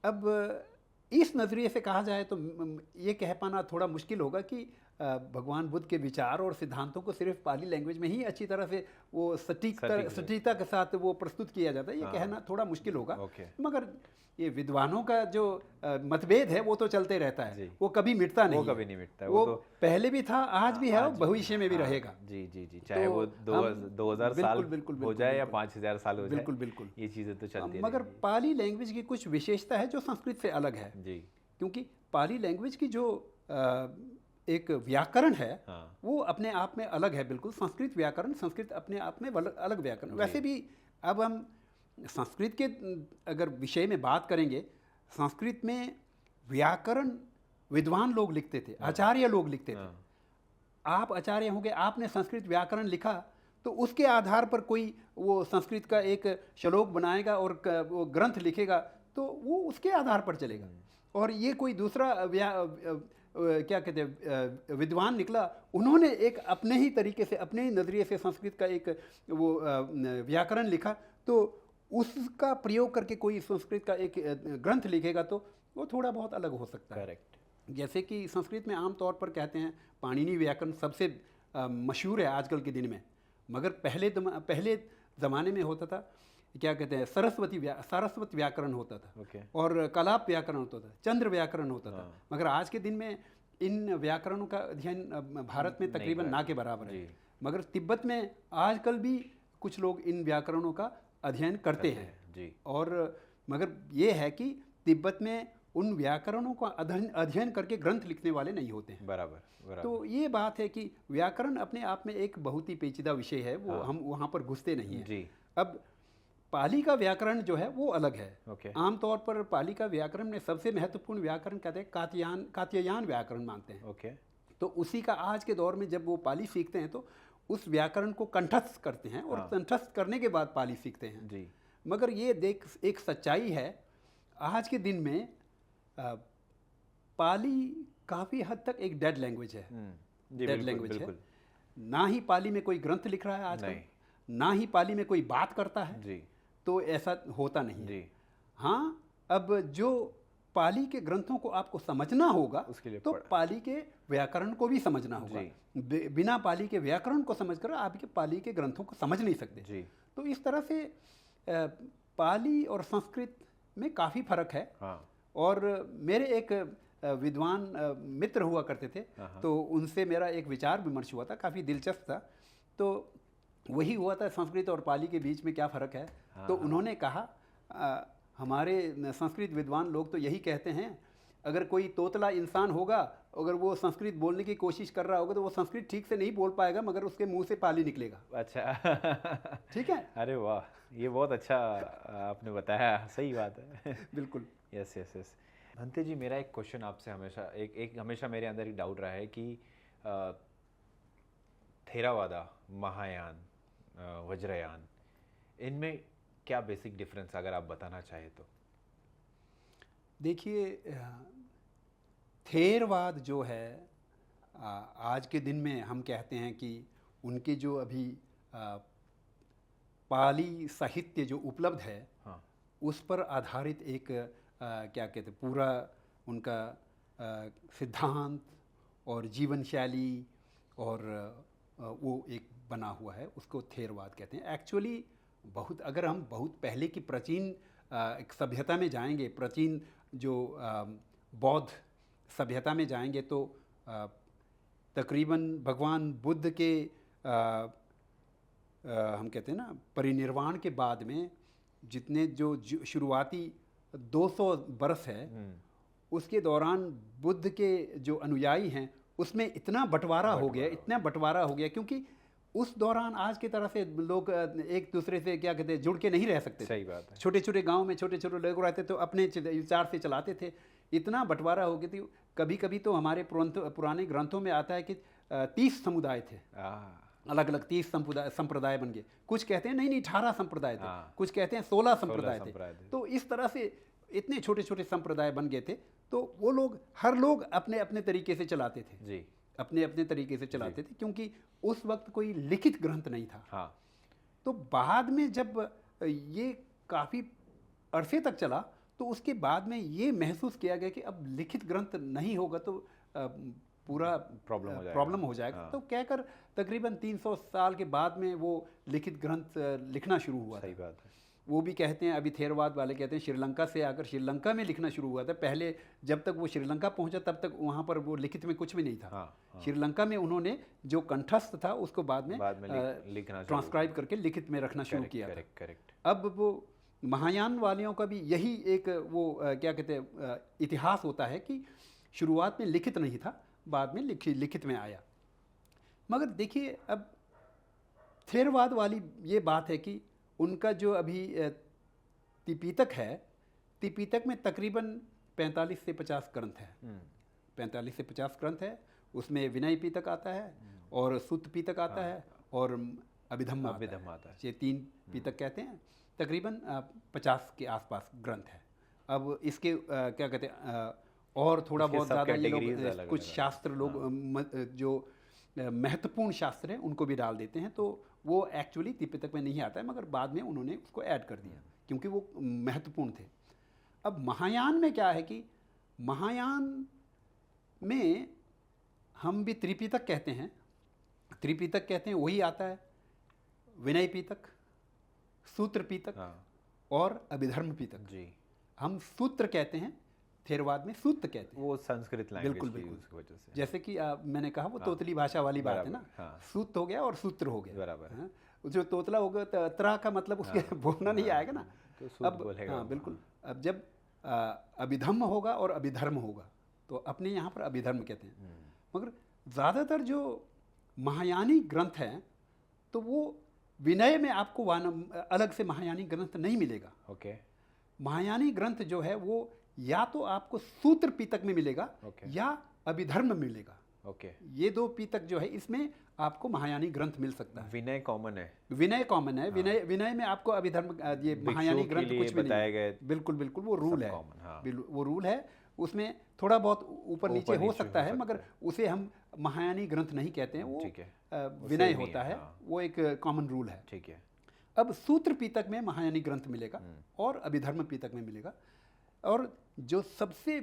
अब इस नज़रिए से कहा जाए तो ये कह पाना थोड़ा मुश्किल होगा कि भगवान बुद्ध के विचार और सिद्धांतों को सिर्फ पाली लैंग्वेज में ही अच्छी तरह से वो सटीकता के साथ वो प्रस्तुत किया जाता है, ये कहना थोड़ा मुश्किल होगा। मगर ये विद्वानों का जो मतभेद है, वो तो चलते रहता है, वो कभी मिटता नहीं, वो कभी नहीं मिटता। वो तो पहले भी था, आज भी है, भविष्य में भी रहेगा। जी, चाहे वो 2000 साल हो जाए या 5000 साल हो जाए, बिल्कुल ये चीज़ें तो चलती हैं। मगर पाली लैंग्वेज की कुछ विशेषता है जो संस्कृत से अलग है। क्योंकि पाली लैंग्वेज की जो एक व्याकरण है, वो अपने आप में अलग है, बिल्कुल। संस्कृत व्याकरण, संस्कृत अपने आप में अलग व्याकरण। वैसे भी अब हम संस्कृत के अगर विषय में बात करेंगे, संस्कृत में व्याकरण विद्वान लोग लिखते थे, आचार्य लोग लिखते थे। आप आचार्य होंगे, आपने संस्कृत व्याकरण लिखा, तो उसके आधार पर कोई वो संस्कृत का एक श्लोक बनाएगा और वो ग्रंथ लिखेगा, तो वो उसके आधार पर चलेगा। और ये कोई दूसरा क्या कहते हैं विद्वान निकला, उन्होंने एक अपने ही तरीके से, अपने ही नज़रिए से संस्कृत का एक वो व्याकरण लिखा, तो उसका प्रयोग करके कोई संस्कृत का एक ग्रंथ लिखेगा तो वो थोड़ा बहुत अलग हो सकता है। करेक्ट। जैसे कि संस्कृत में आम तौर पर कहते हैं पाणिनि व्याकरण सबसे मशहूर है आजकल के दिन में, मगर पहले ज़माने में होता था, क्या कहते हैं, सारस्वत व्याकरण होता था, और कलाप व्याकरण होता था, चंद्र व्याकरण होता था। मगर आज के दिन में इन व्याकरणों का अध्ययन भारत में तकरीबन ना के बराबर है। मगर तिब्बत में आजकल भी कुछ लोग इन व्याकरणों का अध्ययन करते हैं जी। और मगर ये है कि तिब्बत में उन व्याकरणों का अध्ययन करके ग्रंथ लिखने वाले नहीं होते हैं। बराबर। तो ये बात है कि व्याकरण अपने आप में एक बहुत ही पेचीदा विषय है, वो हम वहाँ पर घुसते नहीं हैं जी। अब पाली का व्याकरण जो है वो अलग है। आमतौर पर पाली का व्याकरण में सबसे महत्वपूर्ण व्याकरण कहते हैं कात्यायन व्याकरण मानते हैं। तो उसी का आज के दौर में जब वो पाली सीखते हैं तो उस व्याकरण को कंठस्थ करते हैं और कंठस्थ करने के बाद पाली सीखते हैं जी। मगर ये देख एक सच्चाई है, आज के दिन में पाली काफ़ी हद तक एक डेड लैंग्वेज है। डेड लैंग्वेज है। ना ही पाली में कोई ग्रंथ लिख रहा है आजकल, ना ही पाली में कोई बात करता है जी। तो ऐसा होता नहीं जी। हाँ, अब जो पाली के ग्रंथों को आपको समझना होगा उसके लिए तो पाली के व्याकरण को भी समझना होगा। बिना पाली के व्याकरण को समझकर आपके पाली के ग्रंथों को समझ नहीं सकते जी। तो इस तरह से पाली और संस्कृत में काफ़ी फर्क है। और मेरे एक विद्वान मित्र हुआ करते थे, तो उनसे मेरा एक विचार विमर्श हुआ था, काफ़ी दिलचस्प था। तो वही हुआ था संस्कृत और पाली के बीच में क्या फ़र्क है। तो उन्होंने कहा हमारे संस्कृत विद्वान लोग तो यही कहते हैं, अगर कोई तोतला इंसान होगा, अगर वो संस्कृत बोलने की कोशिश कर रहा होगा तो वो संस्कृत ठीक से नहीं बोल पाएगा, मगर उसके मुंह से पाली निकलेगा। अच्छा ठीक है। अरे वाह, ये बहुत अच्छा आपने बताया, सही बात है। बिल्कुल। Yes yes yes. Bhante ji, मेरा एक क्वेश्चन आपसे हमेशा मेरे अंदर एक डाउट रहा है कि थेरावादा, महायान, वज्रयान, इनमें क्या बेसिक डिफरेंस अगर आप बताना चाहें तो। देखिए, थेरवाद जो है आज के दिन में हम कहते हैं कि उनके जो अभी पाली साहित्य जो उपलब्ध है उस पर आधारित एक क्या कहते पूरा उनका सिद्धांत और जीवन शैली और वो एक बना हुआ है, उसको थेरवाद कहते हैं। एक्चुअली अगर हम बहुत पहले की प्राचीन एक सभ्यता में जाएंगे, प्राचीन जो बौद्ध सभ्यता में जाएंगे तो तकरीबन भगवान बुद्ध के हम कहते हैं ना परिनिर्वाण के बाद में जितने जो शुरुआती 200 बरस है उसके दौरान बुद्ध के जो अनुयायी हैं उसमें इतना बंटवारा हो गया क्योंकि उस दौरान आज की तरह से लोग एक दूसरे से क्या कहते हैं जुड़ के नहीं रह सकते। सही बात है। छोटे छोटे गांव में छोटे छोटे लोग रहते तो अपने विचार से चलाते थे। इतना बंटवारा हो गया थी। कभी कभी तो हमारे पुराने ग्रंथों में आता है कि 30 समुदाय थे, अलग अलग 30 संप्रदाय बन गए। कुछ कहते हैं नहीं 18 संप्रदाय थे, कुछ कहते हैं 16 संप्रदाय थे। तो इस तरह से इतने छोटे छोटे संप्रदाय बन गए थे। तो वो हर लोग अपने अपने तरीके से चलाते थे जी। अपने अपने तरीके से चलाते थे क्योंकि उस वक्त कोई लिखित ग्रंथ नहीं था। तो बाद में जब ये काफ़ी अरसे तक चला तो उसके बाद में ये महसूस किया गया कि अब लिखित ग्रंथ नहीं होगा तो पूरा प्रॉब्लम हो जाएगा। तो कहकर तकरीबन 300 साल के बाद में वो लिखित ग्रंथ लिखना शुरू हुआ। सही बात है। वो भी कहते हैं, अभी थेरवाद वाले कहते हैं श्रीलंका से आकर श्रीलंका में लिखना शुरू हुआ था। पहले जब तक वो श्रीलंका पहुंचा तब तक वहाँ पर वो लिखित में कुछ भी नहीं था। श्रीलंका में उन्होंने जो कंठस्थ था उसको बाद में लिखना ट्रांसक्राइब करके लिखित में रखना शुरू किया। करेक्ट। अब वो महायान वालियों का भी यही एक वो क्या कहते हैं इतिहास होता है कि शुरुआत में लिखित नहीं था, बाद में लिखित में आया। मगर देखिए, अब थेरवाद वाली ये बात है कि उनका जो अभी त्रिपिटक है, त्रिपिटक में तकरीबन 45 से 50 ग्रंथ है। 45 से 50 ग्रंथ है। उसमें विनय पिटक आता है और सुत्त पिटक आता है और अभिधम्म आता है। ये 3 पिटक कहते हैं। तकरीबन 50 के आसपास ग्रंथ है। अब इसके क्या कहते हैं और थोड़ा उसके बहुत सब ज़्यादा ये categories लोग अलग-अलग कुछ हैं। शास्त्र लोग जो महत्वपूर्ण शास्त्र हैं उनको भी डाल देते हैं, तो वो एक्चुअली त्रिपिटक में नहीं आता है, मगर बाद में उन्होंने उसको ऐड कर दिया क्योंकि वो महत्वपूर्ण थे। अब महायान में क्या है कि महायान में हम भी त्रिपिटक कहते हैं, त्रिपिटक कहते हैं, वही आता है विनय पिटक, सूत्र पिटक हाँ और अभिधर्म पिटक। जी, हम सूत्र कहते हैं, थेरवाद में सूत्र कहते हैं। वो संस्कृत लैंग्वेज बिल्कुल की बिल्कुल, यूज की वजह से। जैसे कि मैंने कहा वो हाँ, तोतली भाषा वाली बात है ना, बराबर, हाँ। सूत्र हो गया और सूत्र हो गया, बराबर। हाँ? जो तोतला होगा तो त्रा का मतलब उसके हाँ, बोलना नहीं हाँ, आएगा ना, तो सूत्र अब बोलेगा हाँ वो, बिल्कुल। हाँ। अब जब अभिधम्म होगा और अभिधर्म होगा तो अपने यहाँ पर अभिधर्म कहते हैं, मगर ज़्यादातर जो महायानी ग्रंथ हैं तो वो विनय में आपको अलग से महायानी ग्रंथ नहीं मिलेगा। ओके, महायानी ग्रंथ जो है वो या तो आपको सूत्र पिटक में मिलेगा ओके। या अभिधर्म में मिलेगा। ओके, ये दो पिटक जो है इसमें आपको महायानी ग्रंथ मिल सकता है। विनय कॉमन है। विनय कॉमन है, विनय में आपको अभिधर्म ये महायानी के ग्रंथ लिए कुछ भी बताए नहीं। गए बिल्कुल बिल्कुल वो रूल है, common, हाँ। वो रूल है, उसमें थोड़ा बहुत ऊपर नीचे हो सकता है, हो मगर सकता उसे हम महायानी ग्रंथ नहीं कहते हैं, वो ठीक है, विनय same ही होता है, है, हाँ। वो एक कॉमन रूल है। ठीक है। अब सूत्र पिटक में महायानी ग्रंथ मिलेगा और अभिधर्म पिटक में मिलेगा, और जो सबसे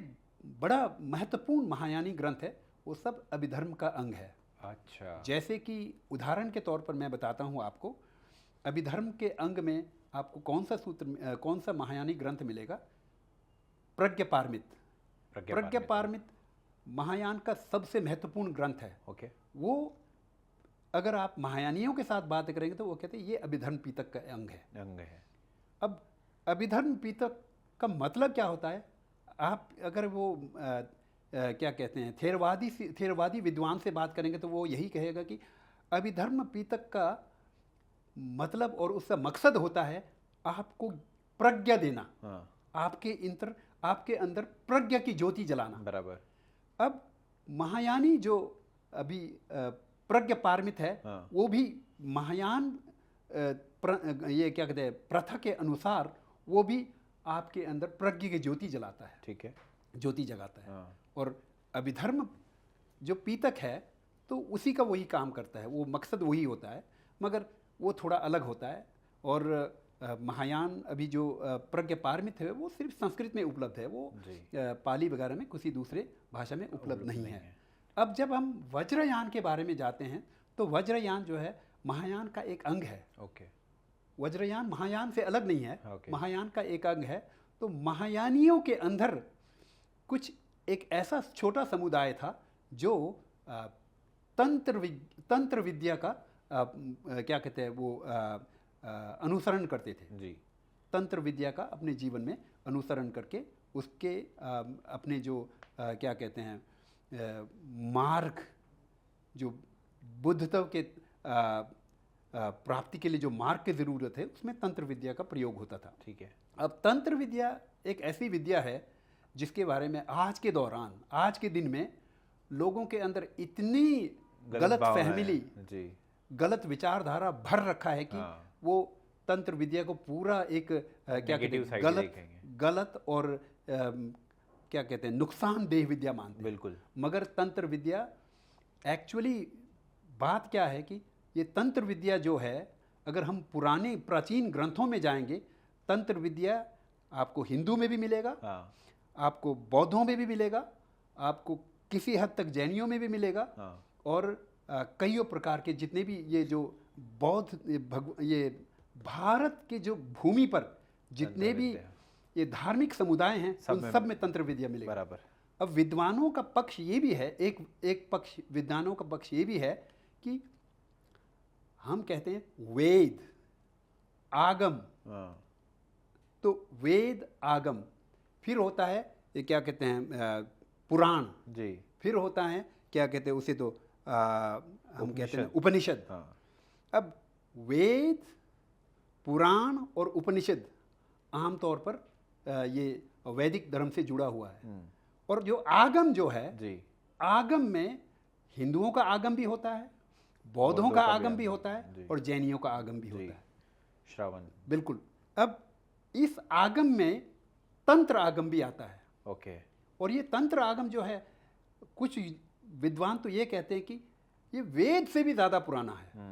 बड़ा महत्वपूर्ण महायानी ग्रंथ है वो सब अभिधर्म का अंग है। अच्छा, जैसे कि उदाहरण के तौर पर मैं बताता हूँ आपको, अभिधर्म के अंग में आपको कौन सा महायानी ग्रंथ मिलेगा? प्रज्ञापारमित। प्रज्ञापारमित महायान का सबसे महत्वपूर्ण ग्रंथ है। ओके, वो अगर आप महायानियों के साथ बात करेंगे तो वो कहते हैं ये अभिधर्म पिटक का अंग है। अब अभिधर्म पिटक का मतलब क्या होता है? आप अगर वो क्या कहते हैं थेरवादी विद्वान से बात करेंगे तो वो यही कहेगा कि अभिधर्म पिटक का मतलब और उसका मकसद होता है आपको प्रज्ञा देना, हाँ। आपके अंदर प्रज्ञा की ज्योति जलाना। बराबर। अब महायानी जो अभी प्रज्ञापारमित है, हाँ। वो भी महायान ये क्या कहते हैं प्रथा के अनुसार वो भी आपके अंदर प्रज्ञा की ज्योति जलाता है, ठीक है, ज्योति जगाता है। हाँ। और अभिधर्म जो पिटक है तो उसी का वही काम करता है, वो मकसद वही होता है, मगर वो थोड़ा अलग होता है। और महायान अभी जो प्रज्ञापारमित है वो सिर्फ संस्कृत में उपलब्ध है, वो पाली वगैरह में किसी दूसरे भाषा में उपलब्ध नहीं है। अब जब हम वज्रयान के बारे में जाते हैं तो वज्रयान जो है महायान का एक अंग है। ओके, वज्रयान महायान से अलग नहीं है, ओके। महायान का एक अंग है। तो महायानियों के अंदर कुछ एक ऐसा छोटा समुदाय था जो तंत्र विद्या का क्या कहते हैं वो अनुसरण करते थे जी। तंत्र विद्या का अपने जीवन में अनुसरण करके उसके अपने जो क्या कहते हैं मार्ग, जो बुद्धत्व के प्राप्ति के लिए जो मार्ग की ज़रूरत है उसमें तंत्र विद्या का प्रयोग होता था। ठीक है। अब तंत्र विद्या एक ऐसी विद्या है जिसके बारे में आज के दिन में लोगों के अंदर इतनी गलत फहमिली, गलत विचारधारा भर रखा है कि वो तंत्र विद्या को पूरा एक क्या कहते हैं गलत और क्या कहते हैं नुकसानदेह विद्या मानते हैं। बिल्कुल। मगर तंत्र विद्या एक्चुअली बात क्या है कि ये तंत्र विद्या जो है, अगर हम पुराने प्राचीन ग्रंथों में जाएंगे, तंत्र विद्या आपको हिंदू में भी मिलेगा, आपको बौद्धों में भी मिलेगा, आपको किसी हद तक जैनियों में भी मिलेगा, और कईयों प्रकार के जितने भी ये जो बौद्ध ये भारत के जो भूमि पर जितने भी ये धार्मिक समुदाय हैं उन सब में तंत्र विद्या मिलेगा। बराबर। अब विद्वानों का पक्ष ये भी है, एक पक्ष विद्वानों का पक्ष ये भी है कि हम कहते हैं वेद आगम, तो वेद आगम, फिर होता है ये क्या कहते हैं पुराण जी, फिर होता है क्या कहते हैं उसे तो हम कहते हैं उपनिषद। अब वेद, पुराण और उपनिषद आमतौर पर ये वैदिक धर्म से जुड़ा हुआ है। और जो आगम जो है जी, आगम में हिंदुओं का आगम भी होता है, बौद्धों का आगम भी होता है, और जैनियों का आगम भी होता है। श्रवण। बिल्कुल। अब इस आगम में तंत्र आगम भी आता है। ओके। और ये तंत्र आगम जो है, कुछ विद्वान तो ये कहते हैं कि ये वेद से भी ज़्यादा पुराना है।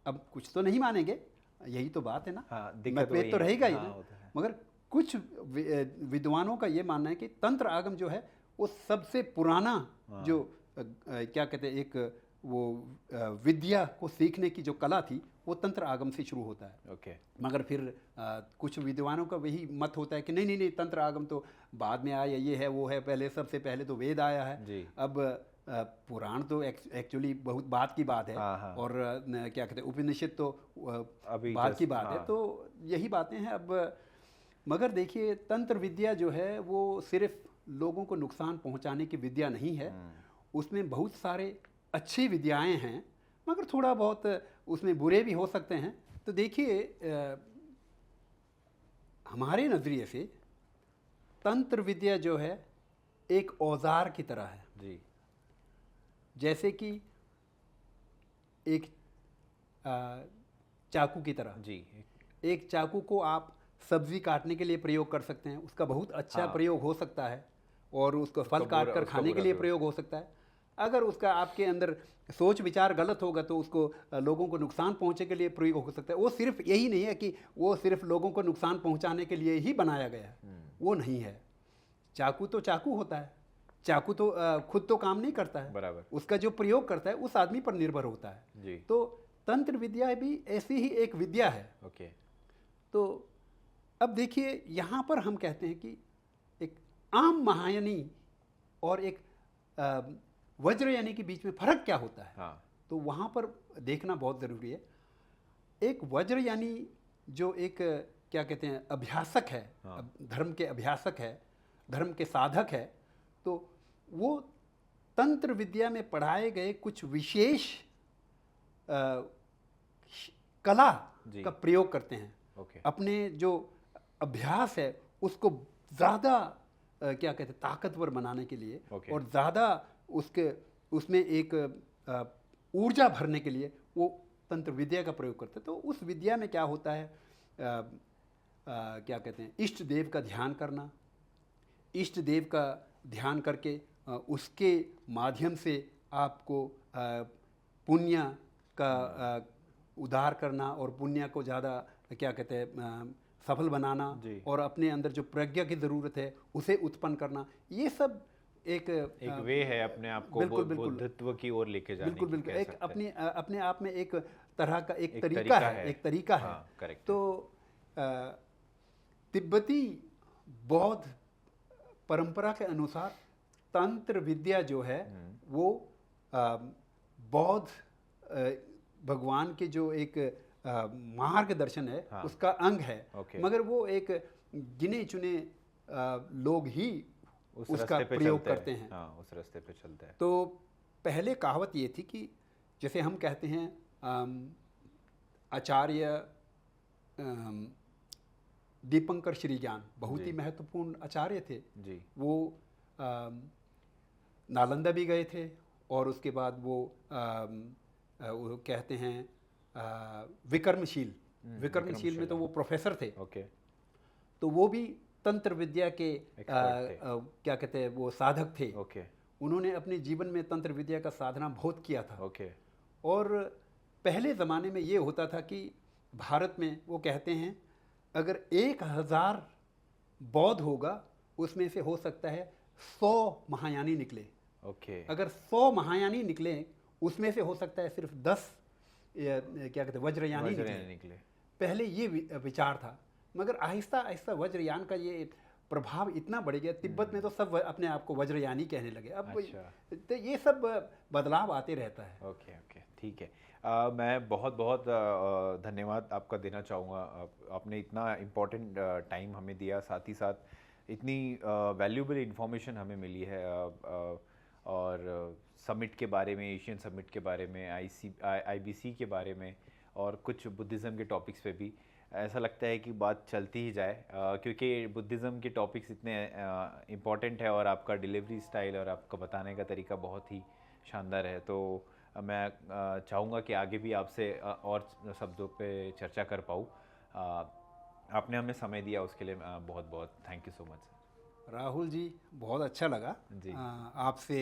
अब कुछ तो नहीं मानेंगे, यही तो बात है ना, मतभेद तो रहेगा ही ना, मगर कुछ विद्वानों का ये मानना है कि तंत्र आगम जो है वो सबसे पुराना जो क्या कहते हैं, एक वो विद्या को सीखने की जो कला थी वो तंत्र आगम से शुरू होता है। मगर फिर कुछ विद्वानों का वही मत होता है कि नहीं नहीं नहीं, तंत्र आगम तो बाद में आया, ये है वो है, पहले सबसे पहले तो वेद आया है। अब पुराण तो एक्चुअली बहुत बात की बात है, और क्या कहते हैं उपनिषद तो अभी बात की बात है, तो यही बातें हैं। अब मगर देखिए, तंत्र विद्या जो है वो सिर्फ लोगों को नुकसान पहुंचाने की विद्या नहीं है, उसमें बहुत सारे अच्छी विद्याएं हैं, मगर थोड़ा बहुत उसमें बुरे भी हो सकते हैं। तो देखिए, हमारे नज़रिए से तंत्र विद्या जो है एक औजार की तरह है जी। जैसे कि एक चाकू की तरह जी। एक चाकू को आप सब्जी काटने के लिए प्रयोग कर सकते हैं, उसका बहुत अच्छा प्रयोग हो सकता है, और उसको फल काट कर खाने के लिए प्रयोग हो सकता है। अगर उसका आपके अंदर सोच विचार गलत होगा तो उसको लोगों को नुकसान पहुंचे के लिए प्रयोग हो सकता है। वो सिर्फ यही नहीं है कि वो सिर्फ लोगों को नुकसान पहुंचाने के लिए ही बनाया गया है, वो नहीं है। चाकू तो चाकू होता है, चाकू तो खुद तो काम नहीं करता है, बराबर, उसका जो प्रयोग करता है उस आदमी पर निर्भर होता है जी। तो तंत्र विद्या भी ऐसी ही एक विद्या है। ओके। तो अब देखिए, यहाँ पर हम कहते हैं कि एक आम महायानी और एक वज्रयानी के बीच में फर्क क्या होता है। तो वहाँ पर देखना बहुत ज़रूरी है। एक वज्रयानी जो एक क्या कहते हैं अभ्यासक है, धर्म के अभ्यासक है, धर्म के साधक है, तो वो तंत्र विद्या में पढ़ाए गए कुछ विशेष कला का प्रयोग करते हैं। अपने जो अभ्यास है उसको ज़्यादा क्या कहते हैं ताकतवर बनाने के लिए, और ज़्यादा उसमें एक ऊर्जा भरने के लिए वो तंत्र विद्या का प्रयोग करते हैं। तो उस विद्या में क्या होता है, क्या कहते हैं, इष्ट देव का ध्यान करना, इष्ट देव का ध्यान करके उसके माध्यम से आपको पुण्य का उद्धार करना, और पुण्य को ज़्यादा क्या कहते हैं सफल बनाना, और अपने अंदर जो प्रज्ञा की ज़रूरत है उसे उत्पन्न करना, ये सब एक वे है अपने आप को बुद्धित्व की ओर लेके जाने बिल्कुल बिल्कुल एक अपने आप में एक तरह का एक तरीका है। करेक्ट। तो तिब्बती बौद्ध परंपरा के अनुसार तंत्र विद्या जो है वो बौद्ध भगवान के जो एक मार्गदर्शन है उसका अंग है। मगर वो एक गिने चुने लोग ही उसका प्रयोग करते हैं। उस रास्ते पे चलते हैं। तो पहले कहावत ये थी कि जैसे हम कहते हैं आचार्य दीपंकर श्री ज्ञान बहुत ही महत्वपूर्ण आचार्य थे जी। वो नालंदा भी गए थे, और उसके बाद वो कहते हैं विक्रमशील में तो वो प्रोफेसर थे। तो वो भी तंत्र विद्या के क्या कहते हैं वो साधक थे। उन्होंने अपने जीवन में तंत्र विद्या का साधना बहुत किया था। और पहले ज़माने में ये होता था कि भारत में वो कहते हैं अगर 1000 बौद्ध होगा उसमें से हो सकता है 100 महायानी निकले। अगर 100 महायानी निकले उसमें से हो सकता है सिर्फ 10 क्या कहते हैं वज्रयानी निकले। पहले ये विचार था, मगर आहिस्ता आहिस्ता वज्रयान का ये प्रभाव इतना बढ़ गया, तिब्बत में तो सब अपने आप को वज्रयानी कहने लगे। अब तो ये सब बदलाव आते रहता है। ओके, ठीक है। मैं बहुत बहुत धन्यवाद आपका देना चाहूँगा। आपने इतना इम्पोर्टेंट टाइम हमें दिया, साथ ही साथ इतनी वैल्यूबल इन्फॉर्मेशन हमें मिली है, और समिट के बारे में, एशियन समिट के बारे में, IBC के बारे में, और कुछ बुद्धिज़्म के टॉपिक्स पे भी। ऐसा लगता है कि बात चलती ही जाए, क्योंकि बुद्धिज़्म के टॉपिक्स इतने इम्पॉर्टेंट है, और आपका डिलीवरी स्टाइल और आपका बताने का तरीका बहुत ही शानदार है। तो मैं चाहूँगा कि आगे भी आपसे और शब्दों पे चर्चा कर पाऊँ। आपने हमें समय दिया, उसके लिए बहुत बहुत thank you so much sir. Rahul ji, बहुत अच्छा लगा जी। आपसे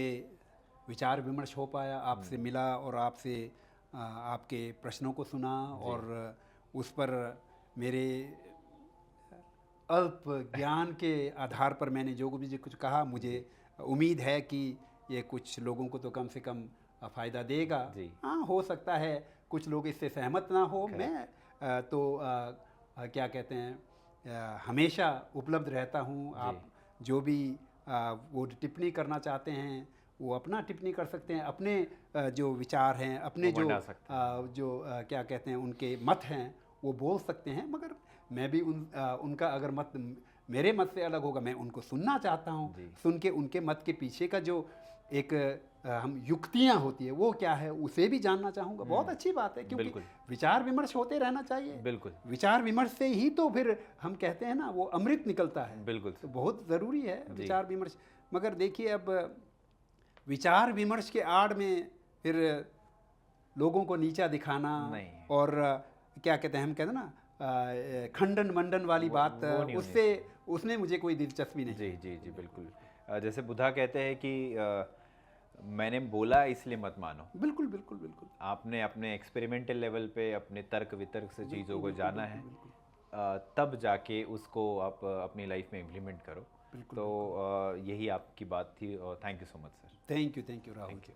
विचार विमर्श हो पाया, आपसे मिला और आपसे आपके प्रश्नों को सुना और उस पर मेरे अल्प ज्ञान के आधार पर मैंने जो भी कुछ कहा, मुझे उम्मीद है कि ये कुछ लोगों को तो कम से कम फ़ायदा देगा। जी। हाँ, हो सकता है कुछ लोग इससे सहमत ना हो। मैं क्या कहते हैं, हमेशा उपलब्ध रहता हूँ। आप जो भी वो टिप्पणी करना चाहते हैं वो अपना टिप्पणी कर सकते हैं, अपने जो विचार हैं, अपने जो क्या कहते हैं उनके मत हैं वो बोल सकते हैं। मगर मैं भी उनका अगर मत मेरे मत से अलग होगा, मैं उनको सुनना चाहता हूँ। सुन के उनके मत के पीछे का जो एक हम युक्तियाँ होती है वो क्या है उसे भी जानना चाहूँगा। बहुत अच्छी बात है, क्योंकि विचार विमर्श होते रहना चाहिए। बिल्कुल। विचार विमर्श से ही तो फिर हम कहते हैं ना वो अमृत निकलता है। बिल्कुल। तो बहुत ज़रूरी है विचार विमर्श। मगर देखिए, अब विचार विमर्श के आड़ में फिर लोगों को नीचा दिखाना और क्या कहते हैं, हम कहते हैं ना खंडन मंडन वाली बात, उसमें मुझे कोई दिलचस्पी नहीं। जी जी जी, बिल्कुल। जैसे बुद्धा कहते हैं कि मैंने बोला इसलिए मत मानो। बिल्कुल बिल्कुल बिल्कुल। आपने अपने एक्सपेरिमेंटल लेवल पे अपने तर्क वितर्क से चीज़ों को जाना है, तब जाके उसको आप अपनी लाइफ में इम्प्लीमेंट करो। तो यही आपकी बात थी और thank you so much sir. Thank you Rahul ji.